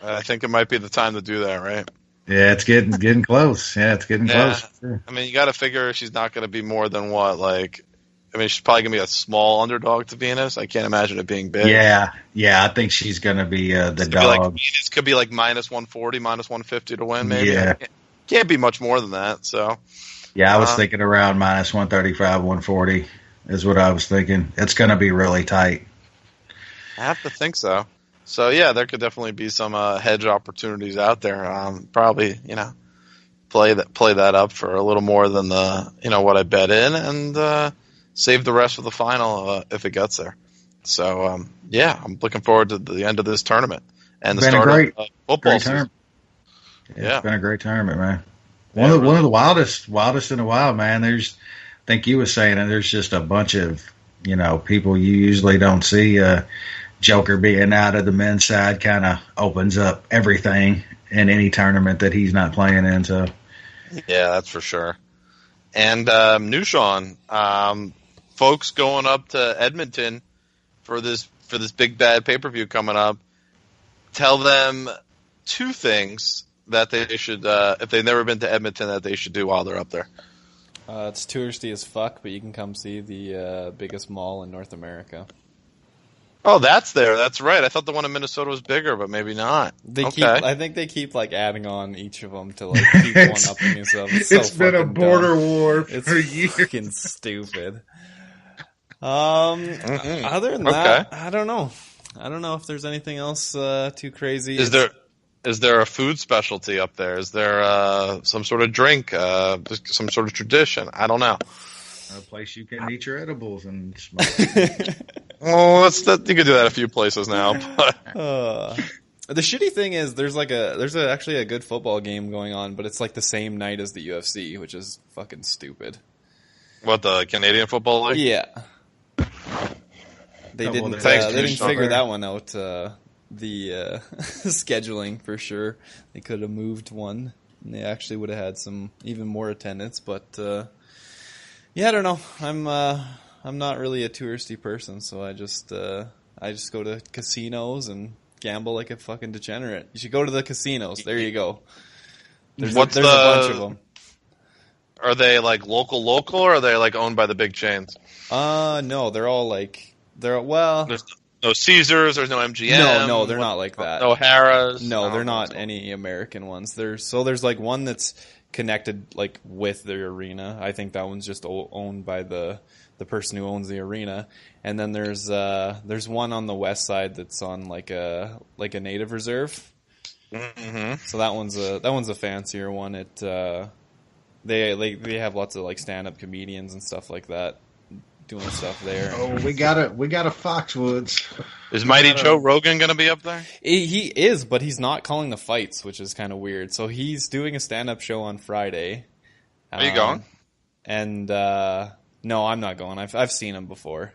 I think it might be the time to do that, right? Yeah, it's getting close. Yeah, it's getting close. Sure. I mean, you got to figure she's not going to be more than what, like, I mean, she's probably going to be a small underdog to Venus. I can't imagine it being big. Yeah, I think she's going to be the dog. Venus could be like -140, -150 to win, maybe. Yeah. Can't be much more than that, so. Yeah, I was thinking around -135, 140 is what I was thinking. It's going to be really tight. I have to think so. So, yeah, there could definitely be some hedge opportunities out there. Probably, play that up for a little more than what I bet in, and save the rest for the final if it gets there. So, I'm looking forward to the end of this tournament and the start of football season. Yeah, it's been a great tournament, man. One of the wildest in a while, man. I think you were saying, and there's just a bunch of people you usually don't see. Joker being out of the men's side kind of opens up everything in any tournament that he's not playing in. So, yeah, that's for sure. And Nushan, folks going up to Edmonton for this big bad pay-per-view coming up. Tell them two things that they should, if they've never been to Edmonton, that they should do while they're up there. It's touristy as fuck, but you can come see the biggest mall in North America. Oh, that's there. That's right. I thought the one in Minnesota was bigger, but maybe not. I think they keep like adding on each of them to like keep one upping yourself. It's been a border war for years. Fucking stupid. Other than that, I don't know. I don't know if there's anything else too crazy. Is there a food specialty up there? Is there some sort of drink, some sort of tradition? I don't know. A place you can eat your edibles and smoke. Well, you can do that a few places now. But. The shitty thing is there's actually a good football game going on, but it's like the same night as the UFC, which is fucking stupid. What, the Canadian Football League? Yeah. They didn't figure that one out, the scheduling for sure. They could have moved one, and they actually would have had some even more attendance, but yeah, I don't know. I'm not really a touristy person, so I just go to casinos and gamble like a fucking degenerate. You should go to the casinos. There you go. There's a bunch of them. are they like local, or are they like owned by the big chains? No, they're all like well. There's no Caesars. There's no MGM. No, they're not like that. No Harrah's. No, they're not any American ones. There's like one that's connected like with the arena. I think that one's just owned by the person who owns the arena. And then there's one on the west side that's on like a native reserve. Mm-hmm. So that one's a fancier one. They have lots of like stand-up comedians and stuff like that doing stuff there. Oh, we got a Foxwoods. Is Mighty Joe Rogan going to be up there? He is, but he's not calling the fights, which is kind of weird. So he's doing a stand-up show on Friday. Are you going? And no, I'm not going. I've seen him before,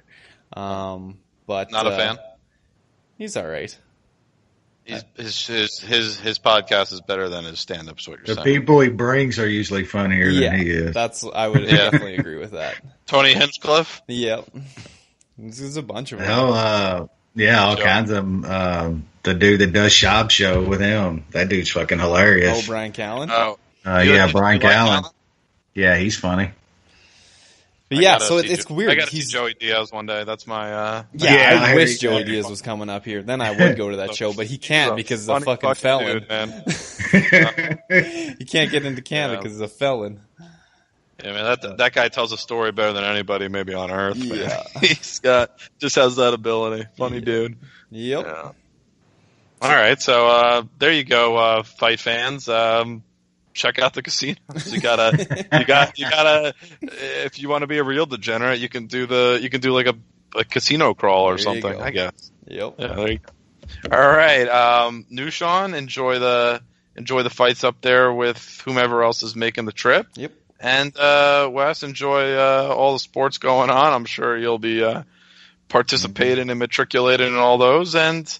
but not a fan. He's all right. His podcast is better than his stand-up. So what you're the saying? People he brings are usually funnier than he is. I would definitely agree with that. Tony Hinchcliffe. Yep. There's a bunch of them. Hell, all kinds of them. The dude that does Shop Show with him, that dude's fucking hilarious. Oh, Brian Callen? Yeah, Brian Callen. Yeah, he's funny. But yeah, so it's weird. I gotta see Joey Diaz one day. That's my I wish Joey Diaz was coming up here. Then I would go to that show, but he can't because he's a fucking felon. Dude, man. He can't get into Canada because he's a felon. Yeah, man, that guy tells a story better than anybody maybe on earth. Yeah. Man. Just has that ability. Funny dude. Yep. Yeah. All right, so there you go, fight fans. Check out the casinos. You gotta. If you want to be a real degenerate, you can do like a casino crawl or something. I guess. Yep. Yeah, there you go. All right, New Sean, enjoy the fights up there with whomever else is making the trip. Yep. And Wes, enjoy all the sports going on. I'm sure you'll be participating and matriculating in all those. And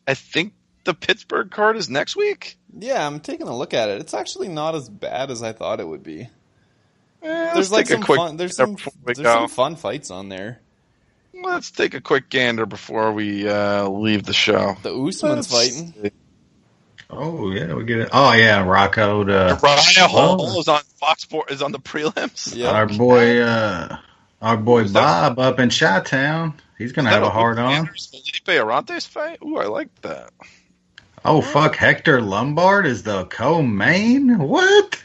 I think the Pittsburgh card is next week. Yeah, I'm taking a look at it. It's actually not as bad as I thought it would be. There's like some fun. There's some fun fights on there. Let's take a quick gander before we leave the show. The Usman's fighting. Oh yeah, we get it. Oh yeah, Rocco. Ryan Hall is on Fox Sports. Is on the prelims. Yep. Our boy Bob up in Chi-Town. He's gonna have a hard on. Felipe Arantes fight. Ooh, I like that. Oh fuck! Hector Lombard is the co-main. What?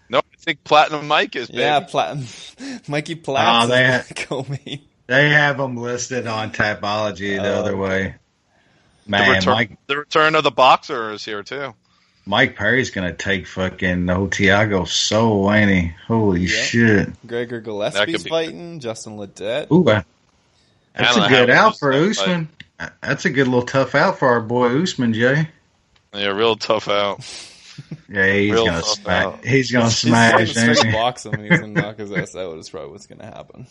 No, I think Platinum Mike is. Baby. Yeah, Mikey Platts is the co-main. They have him listed on Tapology the other way. Man, the return of the boxer is here too. Mike Perry's gonna take fucking Tiago Soul, ain't he? Holy shit! Gregor Gillespie's fighting Justin Ledet. Ooh, that's a good out for Usman. That's a good little tough out for our boy Usman, Jay. Yeah, real tough out. Yeah, he's gonna smash. He's gonna smash. He's gonna box him and he's gonna knock his ass out. Is probably what's gonna happen.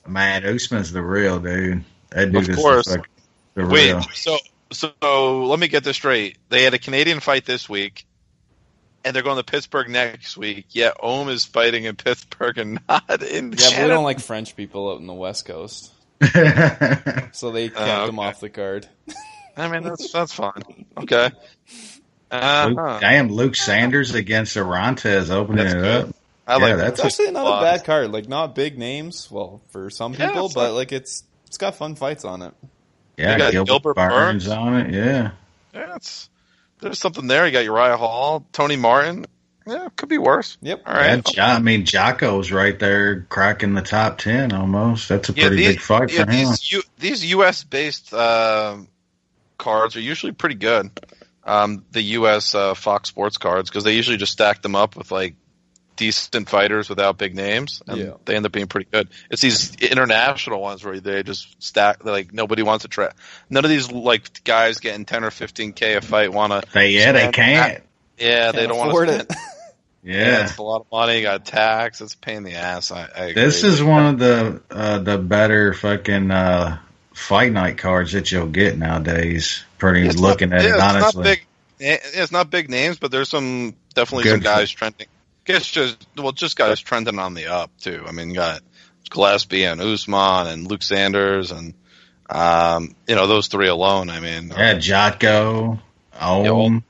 Man, Usman's the real dude. That dude of course. Is the real. Wait, so let me get this straight. They had a Canadian fight this week, and they're going to Pittsburgh next week. Yet Ohm is fighting in Pittsburgh and not in Canada. Yeah, but we don't like French people out in the West Coast, so they kept him off the card. I mean, that's fine. Okay. Luke Sanders against Arantes opening it up. That's actually not a bad card. Like, not big names. Well, for some people, but like it's got fun fights on it. Yeah, you got Gilbert Burns on it. Yeah. There's something there. You got Uriah Hall, Tony Martin. Yeah, it could be worse. Yep. All right. Yeah, I mean, Jocko's right there, cracking the top 10 almost. That's a pretty big fight for him. These U.S. based cards are usually pretty good. The U.S. Fox Sports cards, because they usually just stack them up with like decent fighters without big names, and they end up being pretty good. It's these international ones where they just stack, like nobody wants to try. None of these like guys getting 10 or 15K a fight want to. They can't. Yeah, they don't want to spend it. Yeah, it's a lot of money. You got tax. It's a pain in the ass. I agree. This is one of the better fucking fight night cards that you'll get nowadays. Pretty looking at it, honestly. It's not big names, but there's definitely some guys trending. Just guys trending on the up too. I mean, you got Gillespie and Usman and Luke Sanders and those three alone. I mean, Jotko, Ohm.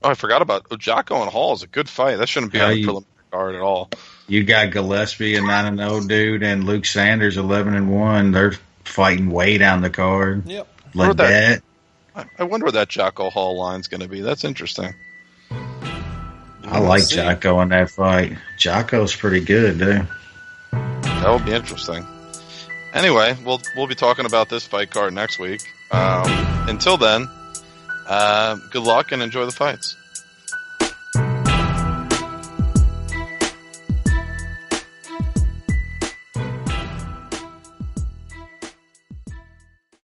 Oh, I forgot about Jocko and Hall is a good fight. That shouldn't be on the preliminary card at all. You got Gillespie, a 9-0 dude, and Luke Sanders, 11-1. They're fighting way down the card. Yep. Ledet. I wonder what that Jocko Hall line's going to be. That's interesting. I like Jocko in that fight. Jocko's pretty good, dude. That will be interesting. Anyway, we'll be talking about this fight card next week. Until then, good luck and enjoy the fights.